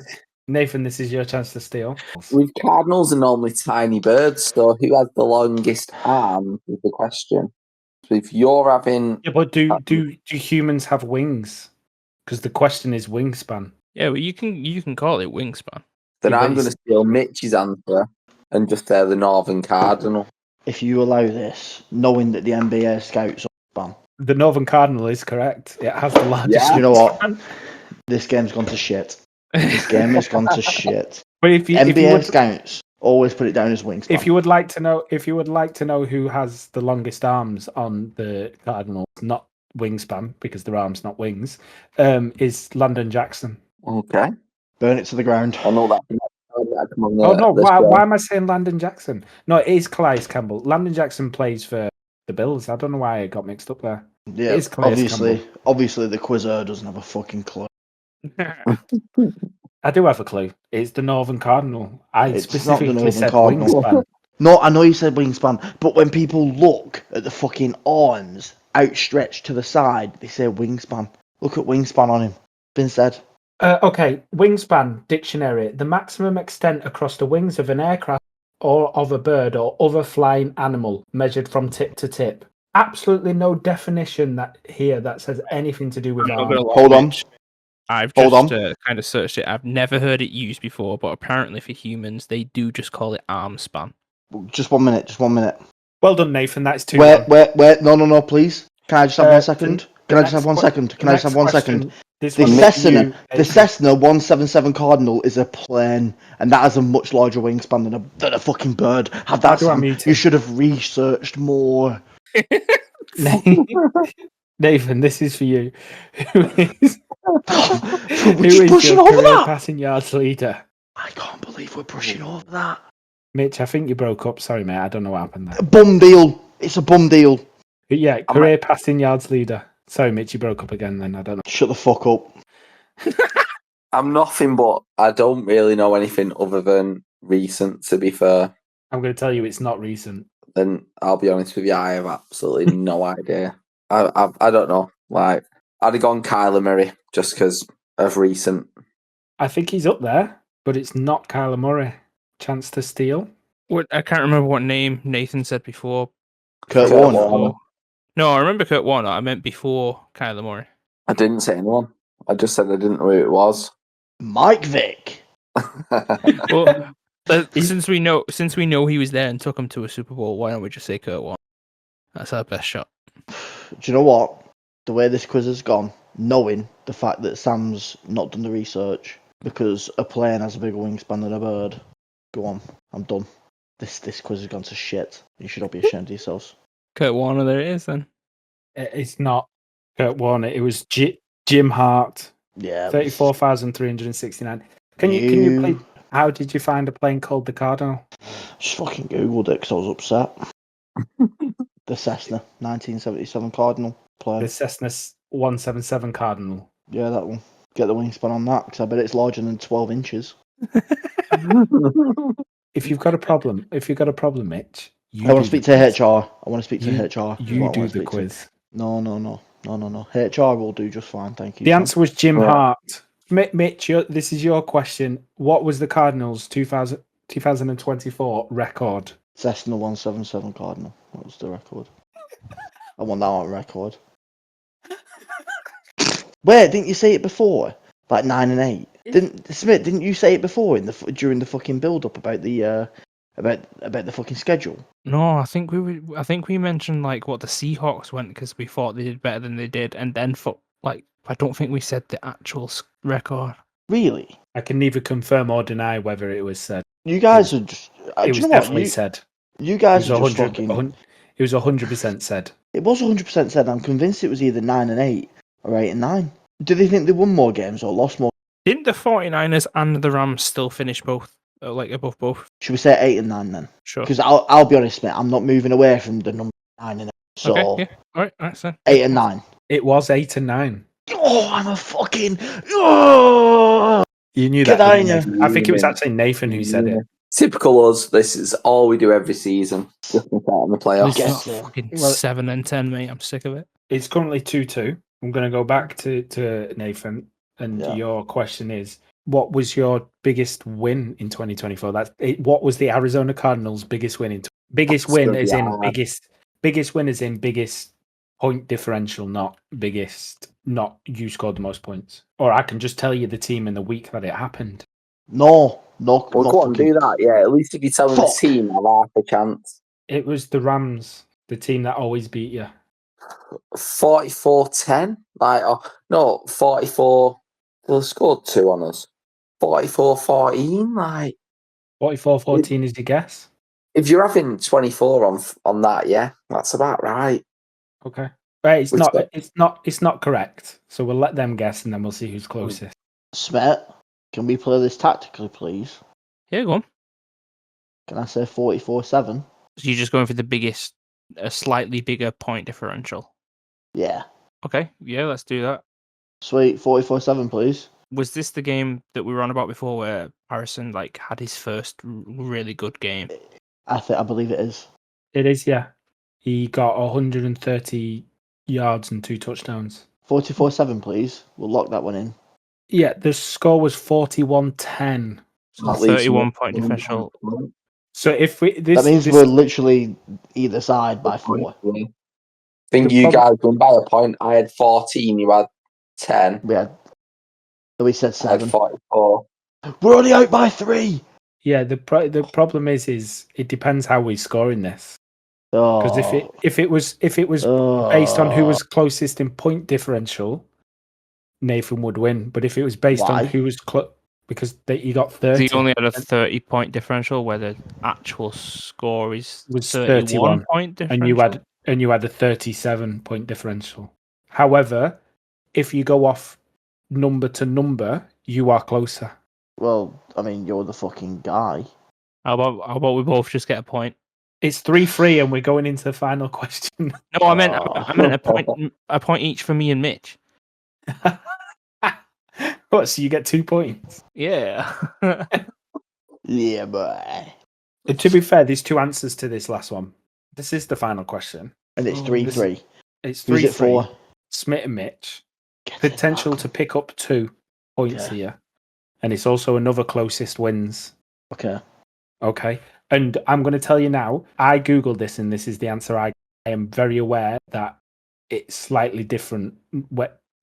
Nathan, this is your chance to steal. With cardinals are normally tiny birds, so who has the longest arm is the question. So if you're having, Yeah, but do humans have wings? Because the question is wingspan. Yeah, well, you can call it wingspan. then Yeah, I'm but going to steal Mitch's answer and just say the Northern Cardinal. If you allow this, knowing that the NBA scouts are ban, The Northern Cardinal is correct. It has the largest. Yeah. you know what? wingspan. This game's gone to shit. This game has gone to shit. But if you NBA would, scouts always put it down as wingspan. if you would like to know who has the longest arms on the Cardinals, not wingspan because their arms not wings, is Landon Jackson. Okay. Burn it to the ground. I know that. Oh no! Why am I saying Landon Jackson? No, it is Calais Campbell. Landon Jackson plays for the Bills. I don't know why I got mixed up there. Yeah, It is Calais obviously the quizzer doesn't have a fucking clue. I do have a clue. It's the Northern Cardinal. I It's not the specifically Northern said Cardinal. wingspan. No, I know you said wingspan, but when people look at the fucking arms outstretched to the side, they say wingspan. Look at wingspan on him. Been said. Okay, wingspan dictionary: the maximum extent across the wings of an aircraft or of a bird or other flying animal, measured from tip to tip. Absolutely no definition that says anything to do with I'm not arms. gonna lie, Hold on. Mitch. I've Hold just kind of searched it. I've never heard it used before, but apparently for humans, they do just call it arm span. Just 1 minute. Just 1 minute. Well done, Nathan. That's 2. Wait. No, please. Can I just have 1 second? Can I just have 1 next second? Can I just have 1 second? The The Cessna 177 Cardinal is a plane, and that has a much larger wingspan than a fucking bird. Have that, do I Sam. mute You it? should have researched more. Nathan, this is for you. Who is We're just brushing your over career that. passing yards leader? I can't believe we're brushing over that. Mitch, I think you broke up. Sorry, mate. I don't know what happened there. A bum deal. It's a bum deal. But yeah, career passing yards leader. Sorry, Mitch, you broke up again then. I don't know. Shut the fuck up. I'm nothing, but I don't really know anything other than recent, to be fair. I'm going to tell you it's not recent. Then I'll be honest with you, I have absolutely no idea. I don't know. Like, I'd have gone Kyler Murray just because of recent. I think he's up there, but it's not Kyler Murray. chance to steal. I can't remember what name Nathan said before. Kurt Warner. No, I remember Kurt Warner. I meant before Kyler Murray. I didn't say anyone. I just said I didn't know who it was. Mike Vick. Well, since we know he was there and took him to a Super Bowl, why don't we just say Kurt Warner? That's our best shot. Do you know what? The way this quiz has gone, knowing the fact that Sam's not done the research, because a plane has a bigger wingspan than a bird. Go on, I'm done. This quiz has gone to shit. You should all be ashamed of yourselves. Kurt Warner, there it is then. It's not Kurt Warner. It was Jim Hart. Yeah. 34,369. Can you play? How did you find a plane called the Cardinal? Just fucking googled it because I was upset. The Cessna 1977 Cardinal plane. The Cessna 177 Cardinal. Yeah, that one. Get the wingspan on that because I bet it's larger than 12 inches. If you've got a problem, Mitch, I want to speak to HR. I want to speak to HR. You do the quiz. No. HR will do just fine, thank you. The answer was Jim Hart. Mitch, this is your question. What was the Cardinals' 2024 record? Cessna 177 Cardinal. That was the record. I want that on record. Wait, didn't you say it before? Like 9 and 8. Didn't you say it before during the fucking build up about the fucking schedule? No, I think we mentioned like what the Seahawks went because we thought they did better than they did, and then I don't think we said the actual record. Really? I can neither confirm or deny whether it was said. You guys are just. It was definitely said. You guys are just fucking. It was 100% said. It was 100% said. I'm convinced it was either 9 and 8 or 8 and 9. Do they think they won more games or lost more? Didn't the 49ers and the Rams still finish both, above both? Should we say 8 and 9 then? Sure. Because I'll be honest, mate, I'm not moving away from the number 9 and 8. So okay, yeah. All right, so 8 and 9. It was 8 and 9. Oh, I'm a fucking. Oh! You knew that. I think it was actually Nathan who said it. Typical us. This is all we do every season. Just in the playoffs. It's fucking 7 and 10, mate. I'm sick of it. It's currently 2-2. I'm going to go back to Nathan, and your question is, what was your biggest win in 2024? What was the Arizona Cardinals' biggest win biggest win is in biggest point differential, not you scored the most points. Or I can just tell you the team in the week that it happened. No. Well, go on, do that. Yeah, at least if you tell me the team, I'll have a chance. It was the Rams, the team that always beat you. 44-10? 44. They scored 2 on us. 44-14, 44-14 is your guess? If you're having 24 on that, yeah, that's about right. Okay. Right, it's not correct. So we'll let them guess and then we'll see who's closest. Smet, can we play this tactically, please? Yeah, go on. Can I say 44-7? So you're just going for a slightly bigger point differential? Yeah. Okay, yeah, let's do that. Sweet, 44-7, please. Was this the game that we were on about before where Harrison had his first really good game? I believe it is. It is, yeah. He got 130 yards and 2 touchdowns. 44-7, please. We'll lock that one in. Yeah, the score was 41-10. So 31-point differential. So if that means we're literally either side by 4. I think you guys won by a point. I had 14. You had 10. We said 7. I had 44. We're only out by 3. Yeah, the problem is it depends how we score in this. Because if it was based on who was closest in point differential, Nathan would win. But if it was based on who was because he got 30. He only had a 30-point differential, where the actual score was 31 point differential. And you had a 37-point differential. However, if you go off number to number, you are closer. Well, I mean, you're the fucking guy. How about we both just get a point? It's 3-3, and we're going into the final question. No, I meant a point each for me and Mitch. What? So you get 2 points? Yeah. Yeah, boy. To be fair, there's 2 answers to this last one. This is the final question, and it's 3-3. It's 3-3. Who's it for? Smith and Mitch. Potential to pick up 2 points here, and it's also another closest wins. Okay. Okay. And I'm going to tell you now, I Googled this and this is the answer I am very aware that it's slightly different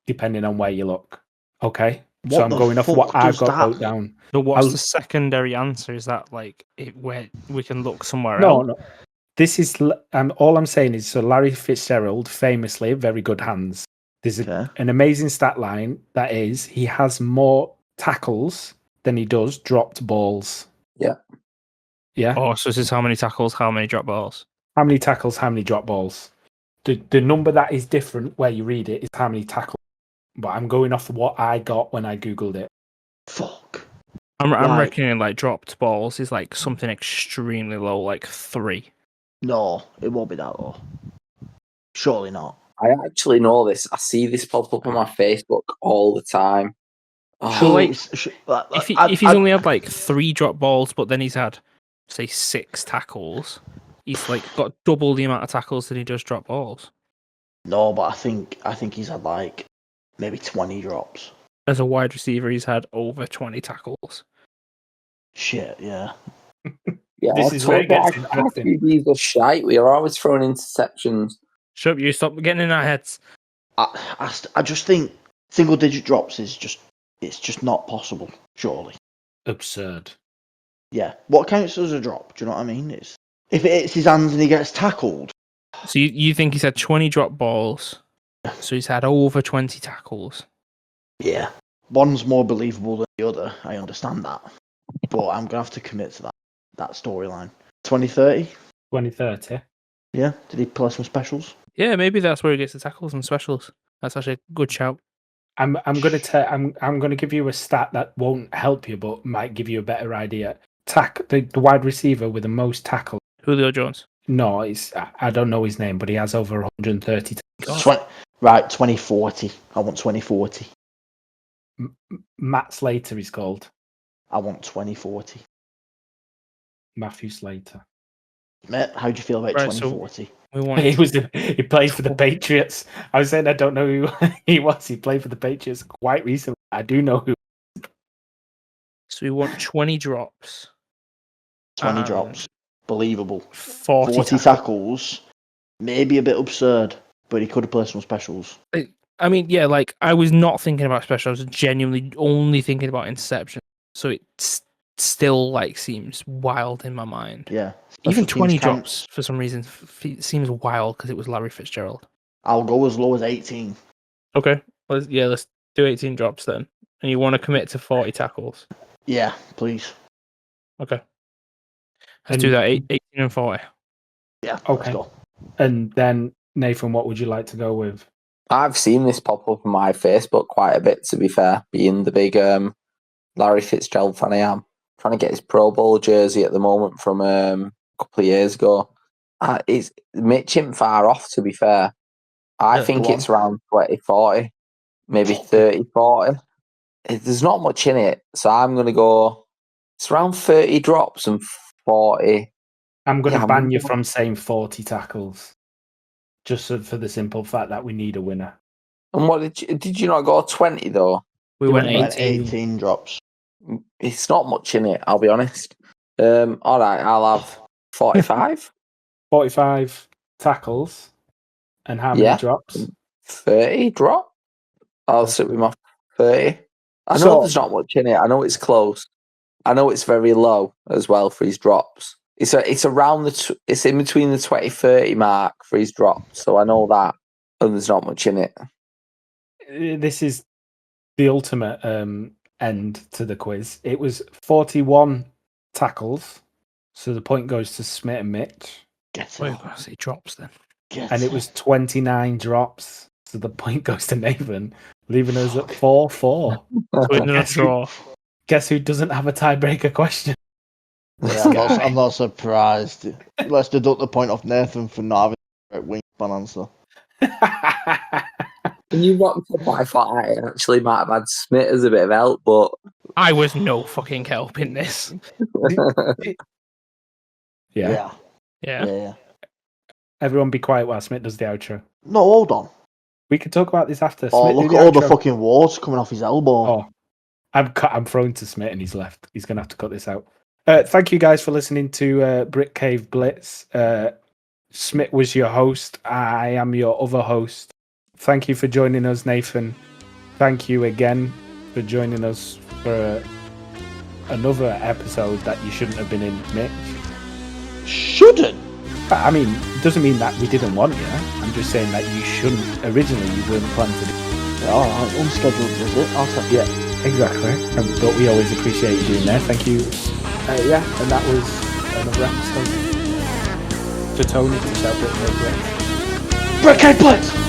depending on where you look. Okay. So What I'm the going off what fuck I've does got that wrote mean? down. But what's I'll- the secondary answer? Is that like where we can look somewhere No, else? no. This is all I'm saying is so Larry Fitzgerald, famously, very good hands. There's Okay. an amazing stat line that is he has more tackles than he does dropped balls. Yeah. Yeah. Oh, so this is how many tackles, how many drop balls? How many tackles, how many drop balls? The number that is different where you read it is how many tackles. But I'm going off what I got when I Googled it. Fuck. I'm Right. reckoning like dropped balls is like something extremely low, like 3. No, it won't be that low. Surely not. I actually know this. I see this pop up on my Facebook all the time. Oh, Surely, If he's only had like 3 drop balls, but then he's had say 6 tackles, he's like got double the amount of tackles that he does drop balls. No, but I think he's had like maybe 20 drops. As a wide receiver, he's had over 20 tackles. Shit, yeah. yeah, This is where it gets interesting. These are shite. We are always throwing interceptions. Shut up, you stop getting in our heads. I just think single digit drops is just not possible. Surely. Absurd. Yeah. What counts as a drop? Do you know what I mean? It's if it hits his hands and he gets tackled. So you think he's had 20 drop balls, so he's had over 20 tackles. Yeah. One's more believable than the other. I understand that, but I'm gonna have to commit to that storyline. 2030. 2030. Yeah. Did he play some specials? Yeah, maybe that's where he gets the tackles and specials. That's actually a good shout. I'm gonna give you a stat that won't help you, but might give you a better idea. The wide receiver with the most tackles. Julio Jones. No, I don't know his name, but he has over 130 tackles. Right, 2040. I want 2040. Matt Slater he's called. I want 2040. Matthew Slater. Mate, how do you feel about Right, so- 2040? We want He played for the Patriots. I was saying I don't know who he was. He played for the Patriots quite recently. I do know who. So we want 20 drops. 20 drops. Believable. 40 tackles. Maybe a bit absurd, but he could have played some specials. I mean, yeah, like I was not thinking about special. I was genuinely only thinking about interception. So it still like seems wild in my mind. Yeah. Even Special 20 teams drops counts. for some reason seems wild because it was Larry Fitzgerald. I'll go as low as 18. Okay, let's do 18 drops then. And you want to commit to 40 tackles? Yeah, please. Okay, let's do that. 18 and 40. Yeah, Okay. let's go. And then Nathan, what would you like to go with? I've seen this pop up on my Facebook quite a bit, to be fair, being the big Larry Fitzgerald fan I am. Trying to get his Pro Bowl jersey at the moment from a couple of years ago. It's Mitch isn't far off, to be fair. I think go it's around 20-40, maybe 30-40. There's not much in it, so I'm going to go, it's around 30 drops and 40. I'm going to Yeah, ban you from saying 40 tackles. Just for the simple fact that we need a winner. And what did you not go 20 though? We You went went 18. 18 drops. It's not much in it, I'll be honest. All right, I'll have 45. 45 tackles. And how many Yeah. drops? 30 drop. I'll sit with my 30. I know So- there's not much in it. I know it's close. I know it's very low as well for his drops. It's around it's in between the 20-30 mark for his drops. So I know that, and there's not much in it. This is the ultimate end to the quiz. It was 41 tackles. So the point goes to Smith and Mitch. Get Wait, it. I say drops then. Get And it was 29 drops. So the point goes to Nathan, leaving us at 4-4. So we're in a draw. Guess who doesn't have a tiebreaker question? Yeah, I'm not surprised. Let's deduct the point off Nathan for not having a wingspan answer. When you rocked up, I thought I actually might have had Smith as a bit of help, but I was no fucking help in this. Yeah. Yeah. Everyone be quiet while Smith does the outro. No, hold on. We can talk about this after. Oh, Smith, do look the at all the outro. fucking water coming off his elbow. Oh, I'm thrown to Smith and he's left. He's going to have to cut this out. Thank you guys for listening to BritCaveBlitz. Smith was your host. I am your other host. Thank you for joining us, Nathan. Thank you again for joining us for another episode that you shouldn't have been in, Mitch. Shouldn't? I mean, it doesn't mean that we didn't want you. I'm just saying that you shouldn't. Originally, you weren't planning to do. Alright, unscheduled visit. I'll take Yeah, exactly. But we always appreciate you being there. Thank you. Yeah, and that was another episode. To Tony, to shout BritCaveBlitz. BritCaveBlitz!